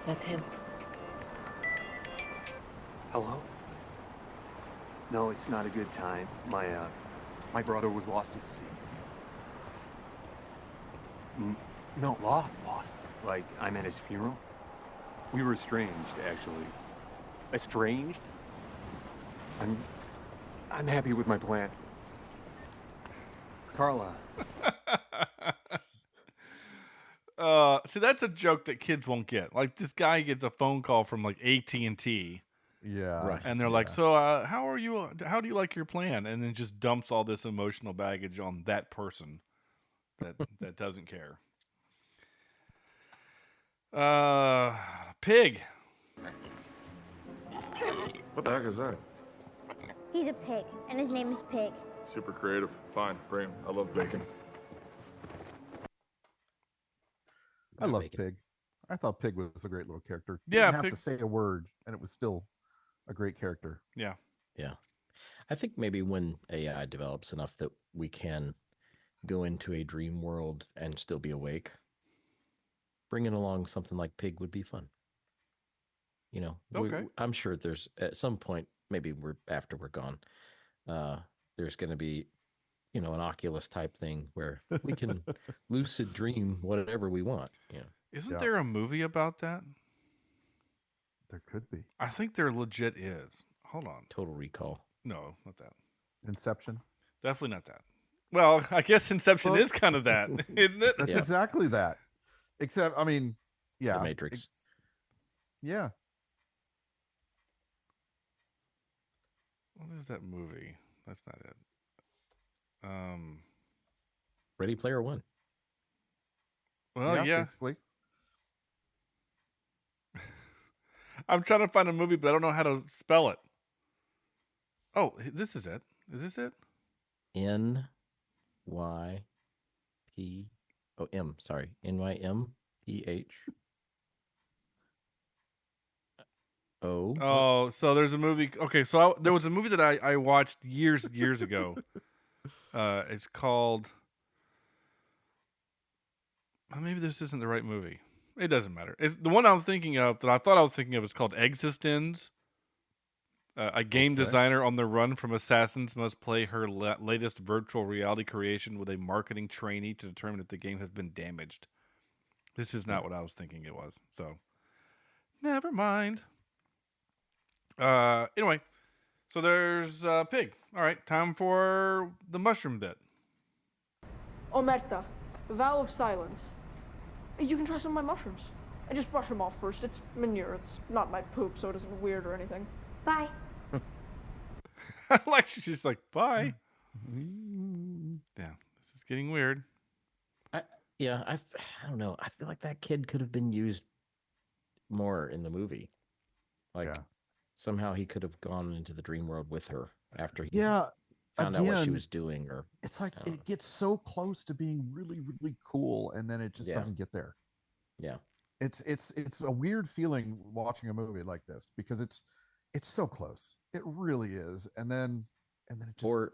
That's him. Hello? No, it's not a good time. My brother was lost at sea. No, lost. Like, I'm at his funeral. We were estranged, actually. Estranged? I'm happy with my plan. Carla. See, that's a joke that kids won't get. Like this guy gets a phone call from like AT&T. Yeah. Right. And they're like, so how are you? How do you like your plan? And then just dumps all this emotional baggage on that person that doesn't care. Pig. What the heck is that? He's a pig, and his name is Pig. Super creative. Fine. Great. I love bacon. I love Bacon. Pig. I thought Pig was a great little character. Yeah, Didn't have Pig- to say a word, and it was still a great character. Yeah. Yeah. I think maybe when AI develops enough that we can go into a dream world and still be awake, bringing along something like Pig would be fun. You know, Okay. I'm sure there's at some point, maybe after we're gone, there's going to be, an Oculus type thing where we can lucid dream whatever we want. Yeah. Isn't Yeah. there a movie about that? There could be I think there legit is. Hold on. Total Recall. No, not that. Inception. Definitely not that. Well, I guess Inception Well- is kind of that, isn't it? That's Yeah. exactly that. Except, I mean, yeah. The Matrix. Yeah. What is that movie? That's not it. Ready Player One. Well, yeah. Basically. I'm trying to find a movie, but I don't know how to spell it. Oh, this is it. Is this it? NY. M. Sorry, NYMPH. Oh. Oh, so there's a movie. Okay, so there was a movie that I watched years ago. It's called. Maybe this isn't the right movie. It doesn't matter. It's the one I'm thinking of that I thought I was thinking of is called Existence. A game designer on the run from assassins must play her latest virtual reality creation with a marketing trainee to determine if the game has been damaged. This is not what I was thinking it was. So, never mind. Anyway, so there's Pig. All right, time for the mushroom bit. Omerta, vow of silence. You can try some of my mushrooms. I just brush them off first. It's manure. It's not my poop, so it isn't weird or anything. Bye. Like she's just like, bye. Yeah, this is getting weird. I don't know. I feel like that kid could have been used more in the movie. Like somehow he could have gone into the dream world with her after he found out what she was doing. Or it's like it gets so close to being really, really cool, and then it just doesn't get there. Yeah, it's a weird feeling watching a movie like this because it's so close. It really is, and then it just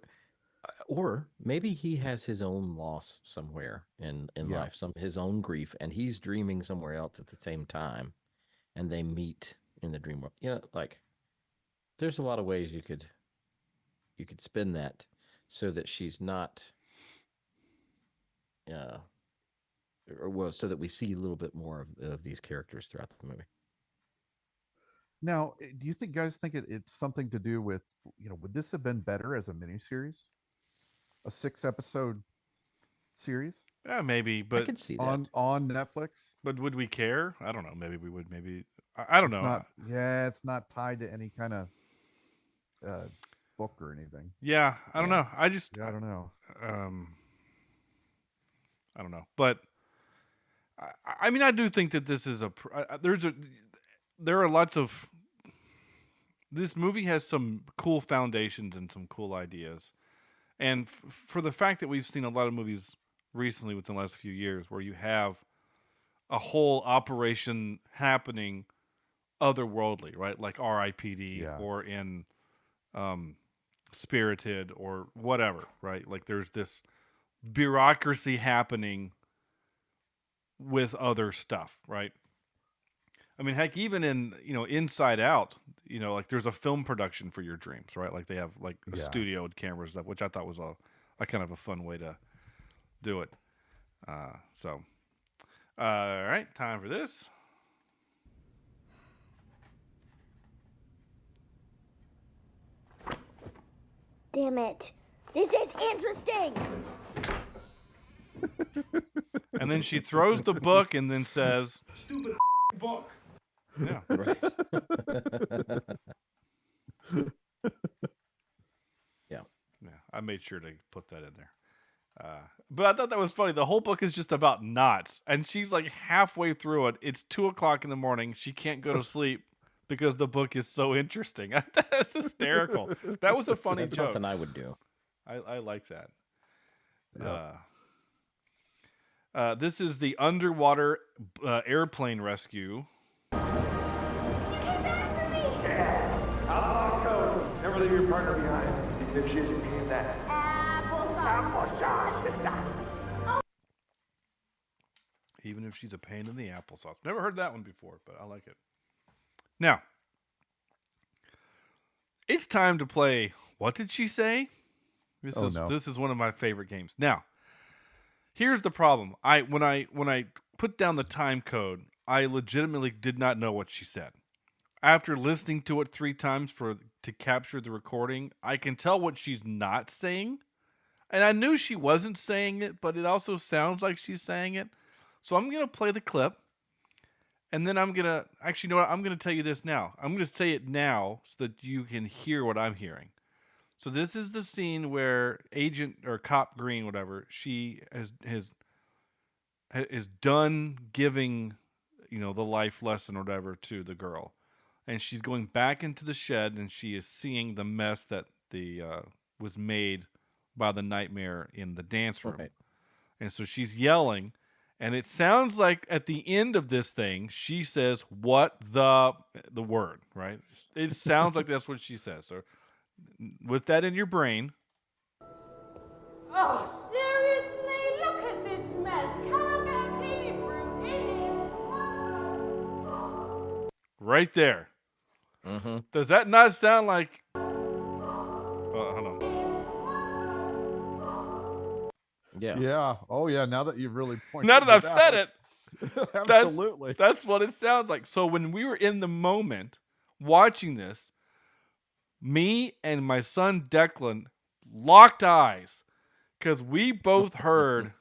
or maybe he has his own loss somewhere in life, his own grief, and he's dreaming somewhere else at the same time, and they meet in the dream world. Like there's a lot of ways you could spin that so that she's not so that we see a little bit more of these characters throughout the movie. Now, do you guys think it's something to do with, would this have been better as a miniseries? A 6-episode series? Yeah, maybe, but I could see that on Netflix. But would we care? I don't know. Maybe we would. Maybe I don't know. It's not tied to any kind of book or anything. Yeah, I don't know. I don't know. I don't know. But I mean, I do think that this is there are lots of. This movie has some cool foundations and some cool ideas. And for the fact that we've seen a lot of movies recently within the last few years where you have a whole operation happening otherworldly, right? Like R.I.P.D. or in Spirited or whatever, right? Like there's this bureaucracy happening with other stuff, right? I mean, heck, even in, Inside Out, like there's a film production for your dreams, right? Like they have like a studio with cameras stuff, which I thought was a kind of a fun way to do it. All right, time for this. Damn it. This is interesting. And then she throws the book and then says, "Stupid book." Yeah. Right. Yeah. I made sure to put that in there. But I thought that was funny. The whole book is just about knots, and she's like halfway through it. It's 2:00 in the morning. She can't go to sleep because the book is so interesting. That's hysterical. That was a funny That's joke. something I would do. I like that. This is the underwater airplane rescue. Outlaw code. Never leave your partner behind, even if she isn't paying that. Applesauce. Even if she's a pain in the applesauce. Never heard that one before, but I like it. Now, it's time to play What Did She Say? This is one of my favorite games. Now, here's the problem. When I put down the time code, I legitimately did not know what she said. After listening to it 3 times to capture the recording, I can tell what she's not saying. And I knew she wasn't saying it, but it also sounds like she's saying it. So I'm going to play the clip. And then I'm going to... Actually, you know what? I'm going to tell you this now. I'm going to say it now so that you can hear what I'm hearing. So this is the scene where Agent or Cop Green, whatever, she is done giving, the life lesson or whatever to the girl. And she's going back into the shed and she is seeing the mess that was made by the nightmare in the dance room. Right. And so she's yelling, and it sounds like at the end of this thing, she says, "What the word," right? It sounds like that's what she says. So with that in your brain. Oh, seriously? Look at this mess. Can I get a cleaning crew in here? Right there. Mm-hmm. Does that not sound like... hold on. Yeah. Yeah. Oh, yeah. Now that you've really pointed Now that I've it said out. it, Absolutely. that's what it sounds like. So when we were in the moment watching this, me and my son Declan locked eyes because we both heard.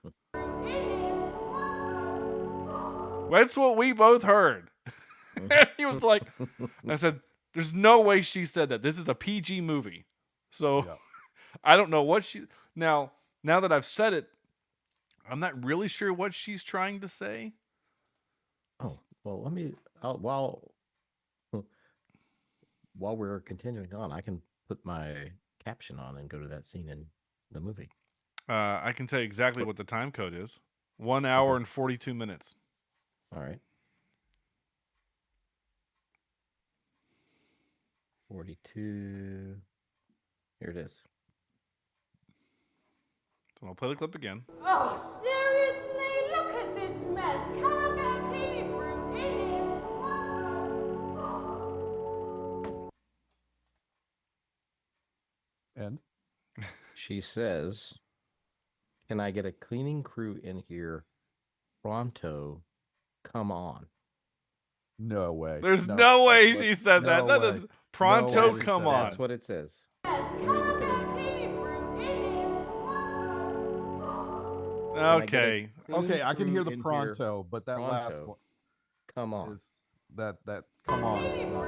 That's what we both heard. And he was like, I said, "There's no way she said that. This is a PG movie." So Yeah. I don't know what she... Now that I've said it, I'm not really sure what she's trying to say. Oh, well, let me, while we're continuing on, I can put my caption on and go to that scene in the movie. I can tell you exactly what the time code is. 1 hour and 42 minutes. All right. 42. Here it is. So I'll play the clip again. Oh, seriously? Look at this mess. Can I get a cleaning crew in here? And she says, "Can I get a cleaning crew in here pronto? Come on." No way. There's no way she said that. No That is way. pronto, No way. come on. That's what it says. Okay. Okay, I can hear the pronto, but that last one. Come on. Is that come on is not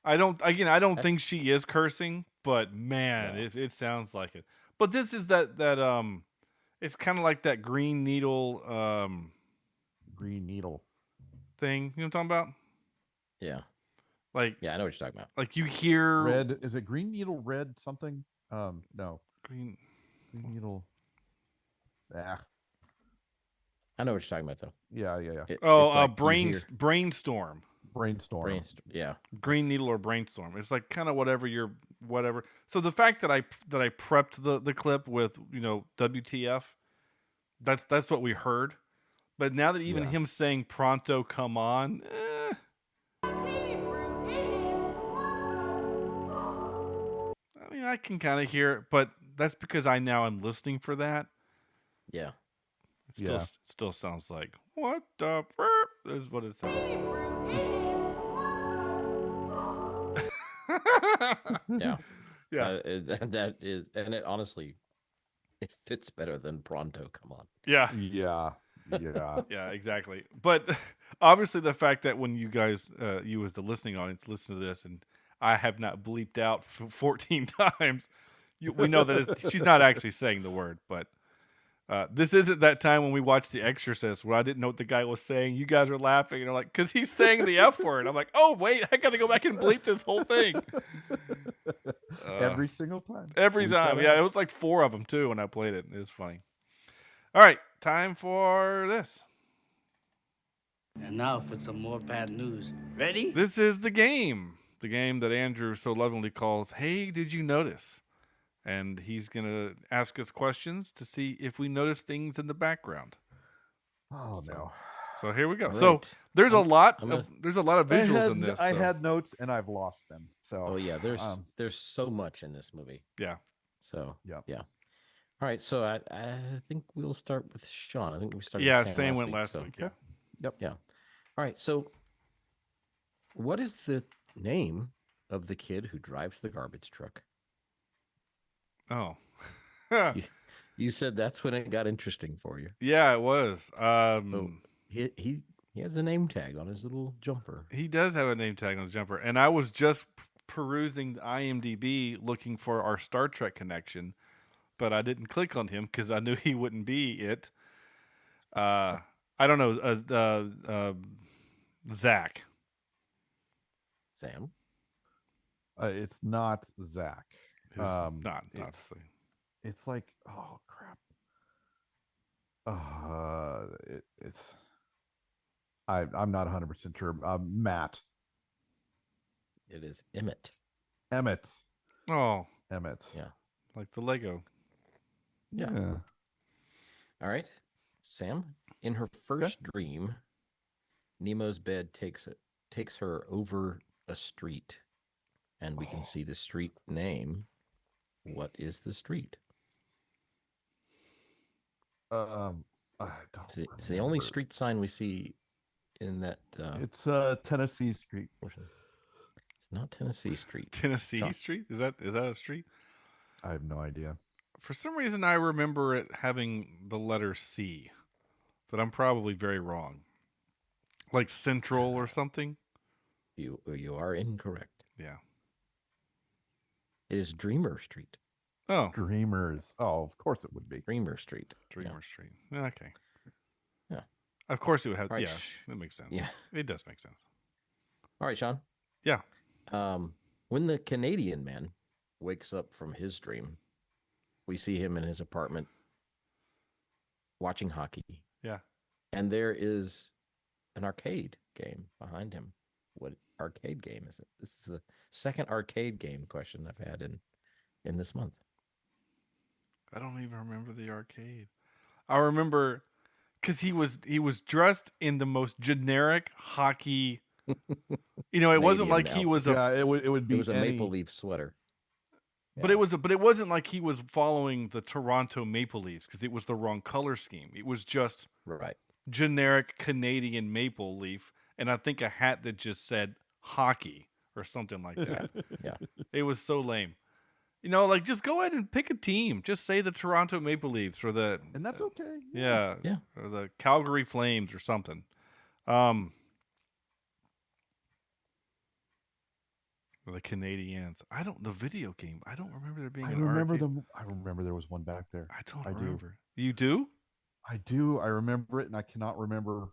come on. I don't think she is cursing, but man, it sounds like it. But this is that it's kind of like that green needle thing. You know what I'm talking about? Yeah. Like, yeah, I know what you're talking about. Like you hear red. Is it green needle red something? No. Green needle. Ah. I know what you're talking about though. Yeah. It's like brainstorm. Brainstorm. Yeah. Green needle or brainstorm. It's like kind of whatever. So the fact that I prepped the clip with, WTF, that's what we heard. But now that even him saying pronto, come on, I mean, I can kind of hear it, but that's because I'm listening for that. Yeah. It still sounds like, what the is what it sounds like. Yeah. Yeah. That is, and it honestly, it fits better than pronto, come on. Yeah. Yeah. Yeah, exactly. But obviously the fact that when you guys, you as the listening audience, listen to this and I have not bleeped out 14 times, we know that she's not actually saying the word, but this isn't that time when we watched The Exorcist where I didn't know what the guy was saying. You guys are laughing and are like, because he's saying the F word. I'm like, oh, wait, I got to go back and bleep this whole thing. Every single time. Every time. Yeah, it was like 4 of them, too, when I played it. It was funny. All right, time for this. And now for some more bad news. Ready? This is the game. The game that Andrew so lovingly calls, Hey, Did You Notice? And he's going to ask us questions to see if we notice things in the background. Oh, no. So here we go. Right. So there's a lot of visuals in this. I had notes and I've lost them. So oh yeah, there's so much in this movie. Yeah. So yeah. All right, so I think we'll start with Sean. I think we started. Yeah, with Sam went last week. Yeah. Yep. Yeah. All right. So, what is the name of the kid who drives the garbage truck? Oh. You said that's when it got interesting for you. Yeah, it was. So he has a name tag on his little jumper. He does have a name tag on his jumper, and I was just perusing IMDb looking for our Star Trek connection, but I didn't click on him because I knew he wouldn't be it. I don't know. Zach. Sam. It's not Zach. It's not. It's like, oh crap. It's. I'm not 100% sure. Matt. It is Emmett. Emmett. Oh, Emmett. Yeah. Like the Lego. Yeah. All right. Sam, in her first dream, Nemo's bed takes her over a street, and we can see the street name. What is the street? I don't. It's the only street sign we see in that. It's Tennessee Street. It's not Tennessee Street. Tennessee Street? Is that a street? I have no idea. For some reason, I remember it having the letter C, but I'm probably very wrong. Like Central or something. You are incorrect. Yeah. It is Dreamer Street. Oh, Dreamers. Oh, of course it would be Dreamer Street. Dreamer Street. Okay. Yeah. Of course it would have. Right. Yeah, that makes sense. Yeah, it does make sense. All right, Sean. Yeah. When the Canadian man wakes up from his dream, we see him in his apartment watching hockey. Yeah. And there is an arcade game behind him. What arcade game is it? This is the second arcade game question I've had in this month. I don't even remember the arcade. I remember because he was dressed in the most generic hockey. It wasn't like he was it would be a Maple Leaf sweater. But it wasn't like he was following the Toronto Maple Leafs because it was the wrong color scheme. It was just generic Canadian Maple Leaf, and I think a hat that just said hockey or something like that. Yeah. It was so lame. Just go ahead and pick a team. Just say the Toronto Maple Leafs or the... And that's okay. Yeah. Or the Calgary Flames or something. The Canadians. The video game. I don't remember there being I remember there was one back there. I don't remember. You do? I do. I remember it, and I cannot remember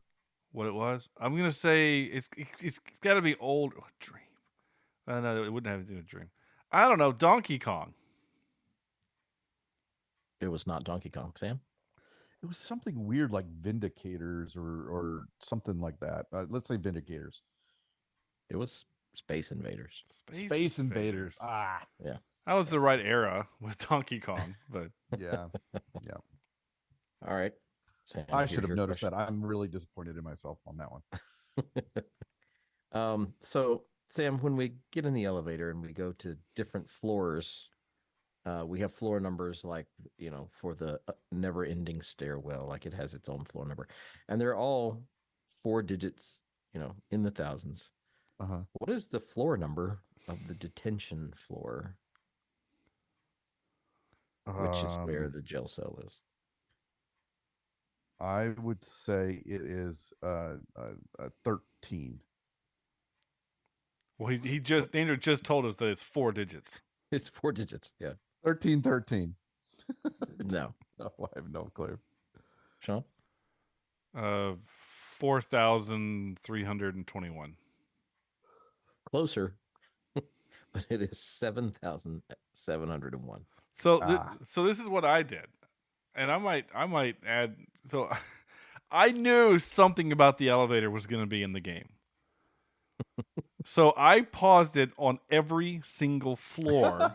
what it was. I'm going to say it's got to be old. Dream. No, it wouldn't have to do with Dream. I don't know. Donkey Kong. It was not Donkey Kong, Sam. It was something weird like Vindicators or something like that. Let's say Vindicators. It was Space Invaders. Space Invaders. Ah. Yeah. That was the right era with Donkey Kong, but yeah. All right. Sam, I should have noticed that. I'm really disappointed in myself on that one. So Sam, when we get in the elevator and we go to different floors, we have floor numbers like, for the never-ending stairwell, like it has its own floor number. And they're all 4 digits, in the thousands. Uh-huh. What is the floor number of the detention floor? Which is where the jail cell is. I would say it is 13. Well, Andrew just told us that it's 4 digits. It's 4 digits, yeah. 13. No. No, I have no clue. Sean? 4,321. Closer, but it is 7,701. So this is what I did, and I might add. So I knew something about the elevator was going to be in the game. So I paused it on every single floor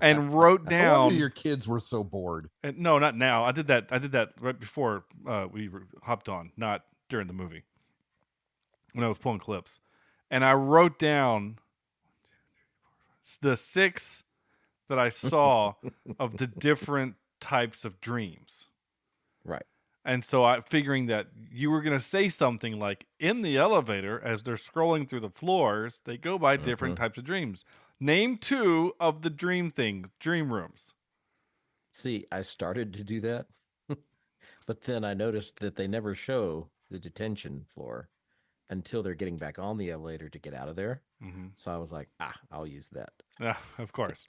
and wrote down. No wonder your kids were so bored. And no, not now. I did that right before we hopped on, not during the movie when I was pulling clips. And I wrote down the 6 that I saw of the different types of dreams. Right. And so I figuring that you were going to say something like in the elevator as they're scrolling through the floors, they go by different types of dreams. Name 2 of the dream rooms. See, I started to do that, but then I noticed that they never show the detention floor until they're getting back on the elevator to get out of there. Mm-hmm. So I was like, I'll use that. Yeah, of course.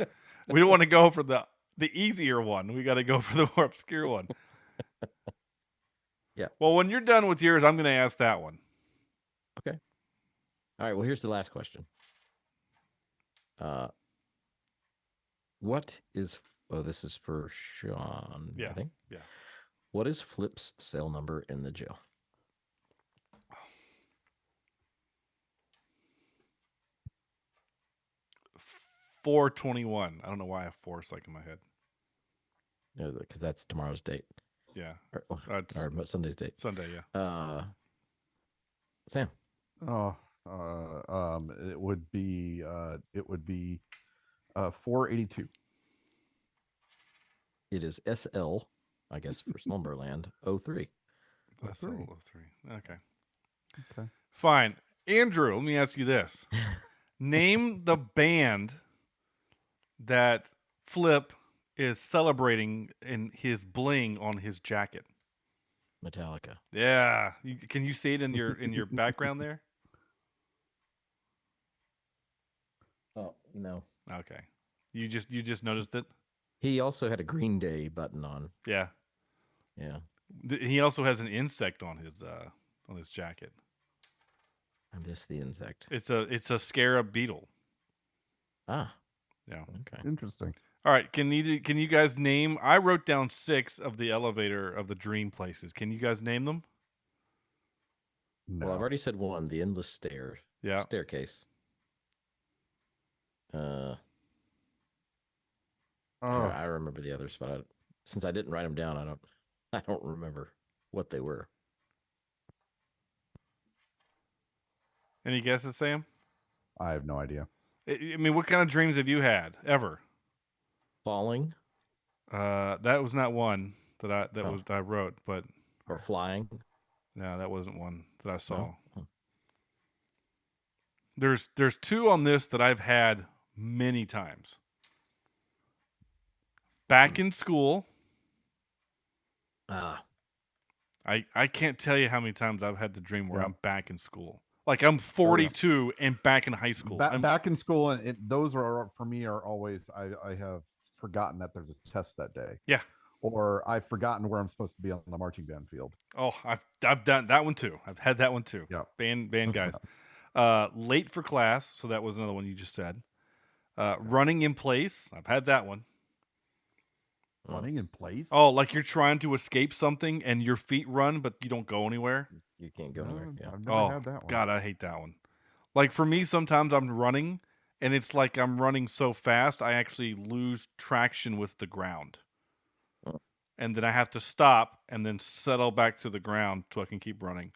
We don't want to go for the easier one. We got to go for the more obscure one. Yeah. Well, when you're done with yours, I'm going to ask that one. Okay. All right. Well, here's the last question. What is? Oh, this is for Sean. Yeah. I think. Yeah. What is Flip's cell number in the jail? $4.21. I don't know why I have 4 like in my head. Because that's tomorrow's date. Yeah. Or Sunday's date. Sunday, yeah. Sam. Oh, it would be 482. It is SL, I guess, for Slumberland 03. That's 03. Okay. Okay. Fine. Andrew, let me ask you this. Name the band that Flip is celebrating in his bling on his jacket. Metallica. Yeah. Can you see it in your background there? Oh, no. Okay. You just noticed it? He also had a Green Day button on. Yeah. Yeah. He also has an insect on his jacket. I missed the insect. It's a scarab beetle. Ah. Yeah. Okay. Interesting. All right. Can you guys name? I wrote down 6 of the elevator of the dream places. Can you guys name them? No. Well, I've already said one. The endless staircase. Yeah, I remember the others, but since I didn't write them down, I don't remember what they were. Any guesses, Sam? I have no idea. I mean, what kind of dreams have you had ever? Falling. That was not one that I wrote, but or flying. No, that wasn't one that I saw. No? There's 2 on this that I've had many times. Back in school. I can't tell you how many times I've had the dream where I'm back in school. Like I'm 42 and back in high school. Back in school, and those are for me are always I have forgotten that there's a test that day. Yeah. Or I've forgotten where I'm supposed to be on the marching band field. Oh, I've done that one too. I've had that one too. Yeah. Band guys. Late for class, so that was another one you just said. Running in place. I've had that one. Running in place? Oh, like you're trying to escape something and your feet run, but you don't go anywhere. You can't go anywhere. Yeah. I've never had that one. God, I hate that one. Like for me, sometimes I'm running and it's like I'm running so fast, I actually lose traction with the ground. And then I have to stop and then settle back to the ground so I can keep running.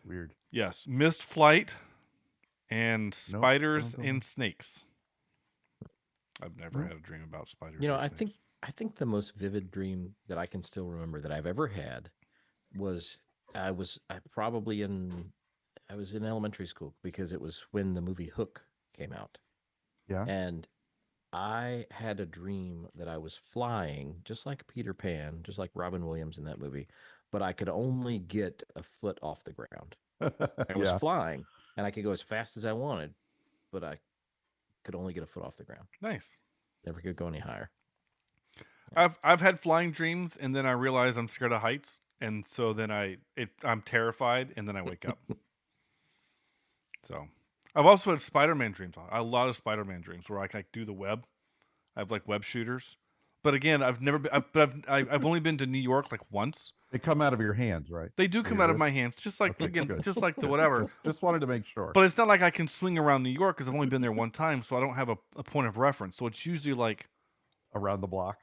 Weird. Yes. Missed flight and spiders and snakes. I've never had a dream about spiders. You know, I think the most vivid dream that I can still remember that I've ever had was I was in elementary school because it was when the movie Hook came out. Yeah. And I had a dream that I was flying just like Peter Pan, just like Robin Williams in that movie, but I could only get a foot off the ground. I was flying and I could go as fast as I wanted, but I could only get a foot off the ground. Nice. Never could go any higher. I've had flying dreams and then I realize I'm scared of heights, and so then I'm terrified and then I wake up. So I've also had Spider-Man dreams. A lot of Spider-Man dreams where I can do the web. I have like web shooters, but again, I've never been. I've only been to New York like once. They come out of your hands, right? They do come out of my hands, just like just like the whatever. Just wanted to make sure. But it's not like I can swing around New York because I've only been there one time, so I don't have a point of reference. So it's usually like around the block,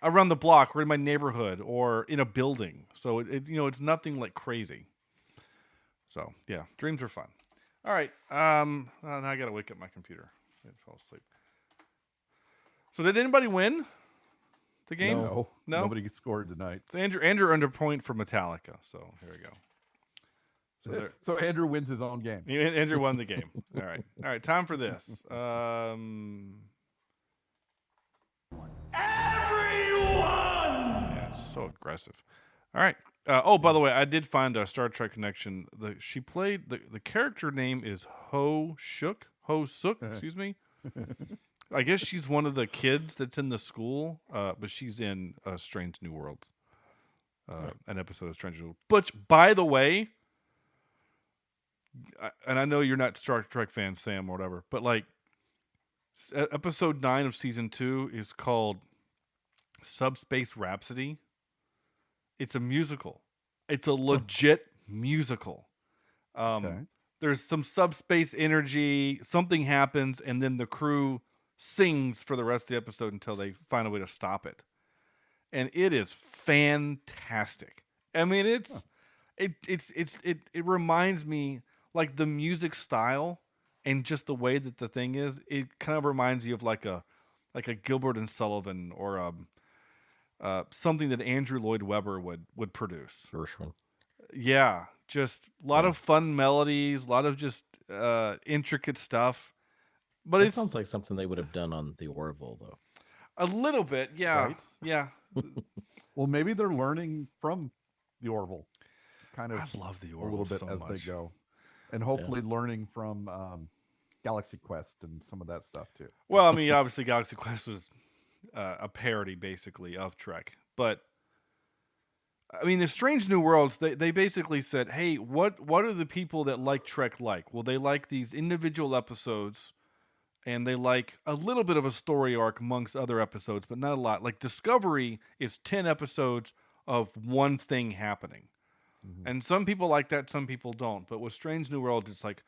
or in my neighborhood, or in a building. So it's nothing like crazy. So yeah, dreams are fun. All right, now I gotta wake up my computer. I fell asleep. So did anybody win the game? No, nobody scored tonight. So Andrew under point for Metallica. So here we go. So Andrew wins his own game. Andrew won the game. All right. Time for this. Everyone! Yeah, it's so aggressive. All right. Oh, by the way, I did find a Star Trek connection. She played the character name is Ho Sook. Excuse me. I guess she's one of the kids that's in the school, but she's in Strange New Worlds, an episode of Strange New Worlds. But by the way, and I know you're not Star Trek fan, Sam, or whatever, but like Episode 9 of season 2 is called Subspace Rhapsody. It's a musical. It's a legit musical. Okay. There's some subspace energy. Something happens, and then the crew sings for the rest of the episode until they find a way to stop it. And it is fantastic. I mean, it reminds me, like, the music style and just the way that the thing is. It kind of reminds you of like a Gilbert and Sullivan, or something that Andrew Lloyd Webber would produce. Gershwin. Yeah, just a lot of fun melodies, a lot of just intricate stuff. But it it sounds like something they would have done on the Orville, though. A little bit, yeah, Right? yeah. Well, maybe they're learning from the Orville, kind of. I love the a Orville little bit so as much. they go, and hopefully learning from Galaxy Quest and some of that stuff too. Well, I mean, obviously, Galaxy Quest was a parody, basically, of Trek. But I mean, the Strange New Worlds, they basically said, hey, what are the people that like Trek like? Well, they like these individual episodes, and they like a little bit of a story arc amongst other episodes, but not a lot. Like Discovery is 10 episodes of one thing happening. Mm-hmm. And some people like that, some people don't. But with Strange New World, it's like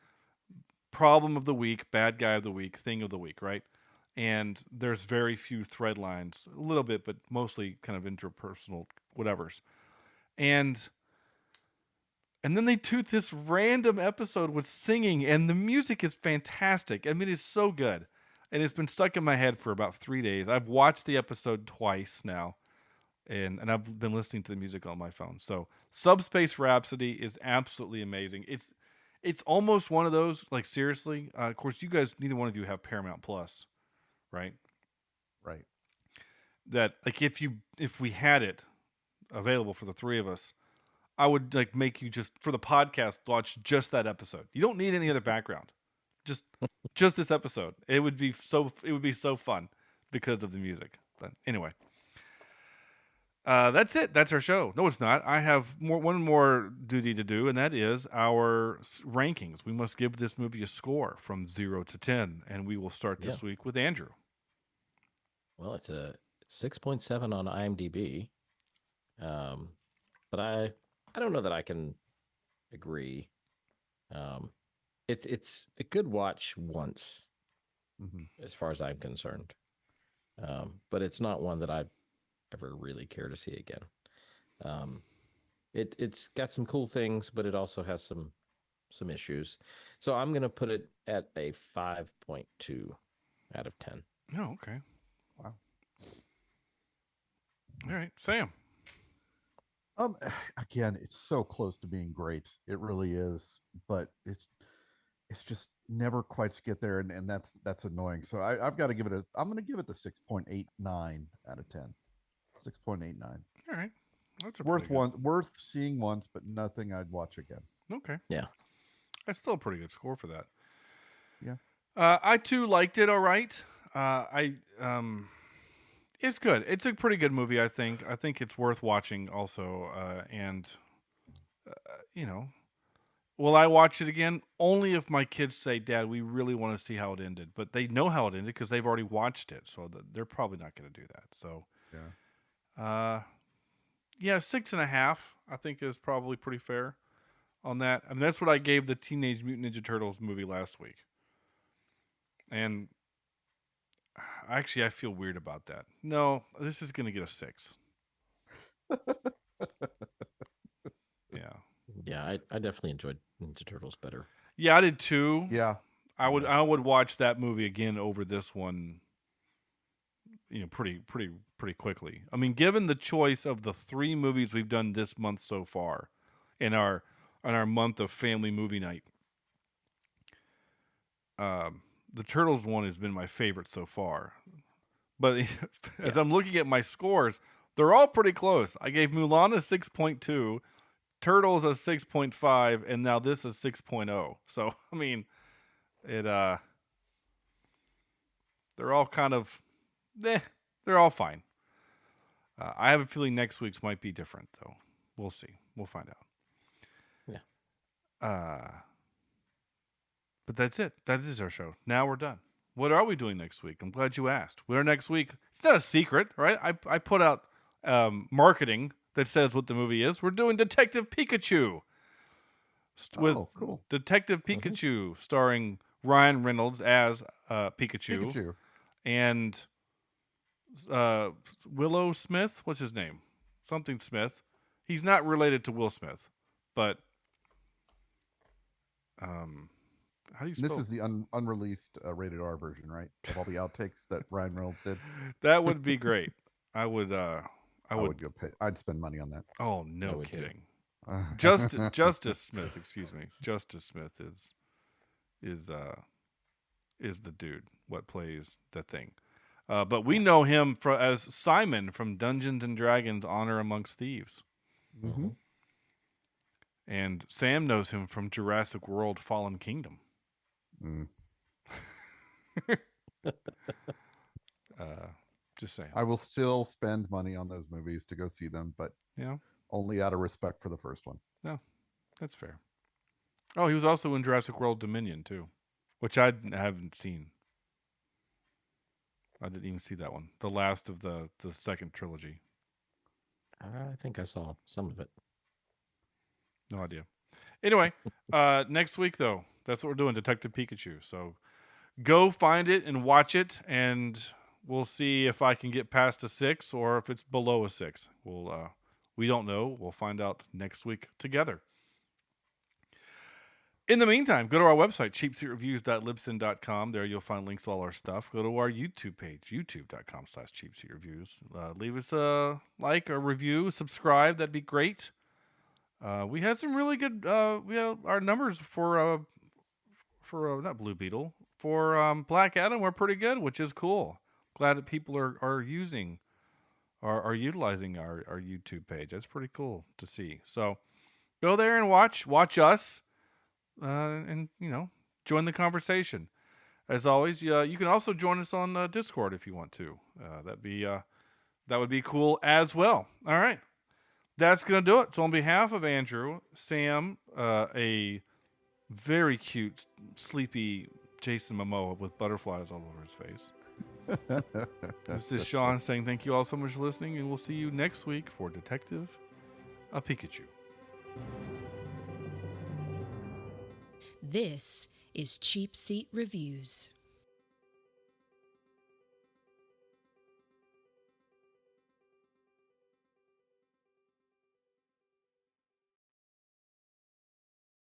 problem of the week, bad guy of the week, thing of the week, right? And there's very few thread lines, a little bit, but mostly kind of interpersonal whatevers. And then they do this random episode with singing, and the music is fantastic. I mean, it's so good. And it's been stuck in my head for about 3 days. I've watched the episode twice now, and I've been listening to the music on my phone. So Subspace Rhapsody is absolutely amazing. It's almost one of those, like, seriously. Of course, you guys, neither one of you have Paramount Plus, right? Right. That, like, if we had it available for the three of us, I would, like, make you just, for the podcast, watch just that episode. You don't need any other background. Just this episode. It would be so fun because of the music. But anyway, that's it. That's our show. No, it's not. I have one more duty to do, and that is our rankings. We must give this movie a score from 0 to 10, and we will start this week with Andrew. Well, it's a 6.7 on IMDb. But I don't know that I can agree. It's a good watch once, as far as I'm concerned. But it's not one that I ever really care to see again. It's got some cool things, but it also has some issues. So I'm going to put it at a 5.2 out of 10. Oh, okay. Wow. All right, Sam. Again, it's so close to being great. It really is, but it's just never quite get there, and that's annoying. So I've got to give it I'm going to give it the 6.89 out of 10. 6.89. All right, that's worth seeing once, but nothing I'd watch again. Okay. Yeah, that's still a pretty good score for that. Yeah. I too liked it. All right. It's good. It's a pretty good movie, I think. I think it's worth watching also. And, will I watch it again? Only if my kids say, Dad, we really want to see how it ended. But they know how it ended because they've already watched it. So they're probably not going to do that. So, yeah, 6.5, I think, is probably pretty fair on that. I mean, that's what I gave the Teenage Mutant Ninja Turtles movie last week. And actually, I feel weird about that. No, this is going to get a 6. Yeah. Yeah, I definitely enjoyed Ninja Turtles better. Yeah, I did too. Yeah. I would watch that movie again over this one, pretty quickly. I mean, given the choice of the 3 movies we've done this month so far in our month of family movie night, the Turtles one has been my favorite so far. But as I'm looking at my scores, they're all pretty close. I gave Mulan a 6.2, Turtles a 6.5, and now this is 6.0. So, I mean, they're all kind of, they're all fine. I have a feeling next week's might be different, though. We'll see. We'll find out. Yeah. But that's it. That is our show. Now we're done. what are we doing next week? I'm glad you asked. We're next week. It's not a secret, right? I put out marketing that says what the movie is. We're doing Detective Pikachu. With cool. Detective Pikachu, starring Ryan Reynolds as Pikachu. And Willow Smith. What's his name? Something Smith. He's not related to Will Smith, but how do you spell? This is the unreleased rated R version, right? Of all the outtakes that Ryan Reynolds did. That would be great. I would go pay. I'd spend money on that. Oh, no kidding. Justice Smith, excuse me. Justice Smith is the dude what plays the thing. But we know him as Simon from Dungeons and Dragons: Honor Amongst Thieves. Mm-hmm. And Sam knows him from Jurassic World: Fallen Kingdom. Just saying. I will still spend money on those movies to go see them, but only out of respect for the first one. No, that's fair. Oh, he was also in Jurassic World Dominion too, which I haven't seen. I didn't even see that one. The last of the second trilogy. I think I saw some of it. No idea. Anyway, next week though, that's what we're doing, Detective Pikachu. So go find it and watch it, and we'll see if I can get past a 6 or if it's below a 6. We don't know. We'll find out next week together. In the meantime, go to our website, cheapseatreviews.libsyn.com. There you'll find links to all our stuff. Go to our YouTube page, youtube.com/cheapseatreviews. Leave us a like, a review, subscribe. That'd be great. We had some really good, we had our numbers for not Blue Beetle, for Black Adam were pretty good, which is cool. Glad that people are utilizing our YouTube page. That's pretty cool to see. So go there and watch us, and join the conversation. As always, you can also join us on Discord if you want to. That would be cool as well. All right. That's going to do it. So on behalf of Andrew, Sam, a very cute, sleepy Jason Momoa with butterflies all over his face. This is Sean saying thank you all so much for listening, and we'll see you next week for Detective Pikachu. This is Cheap Seat Reviews.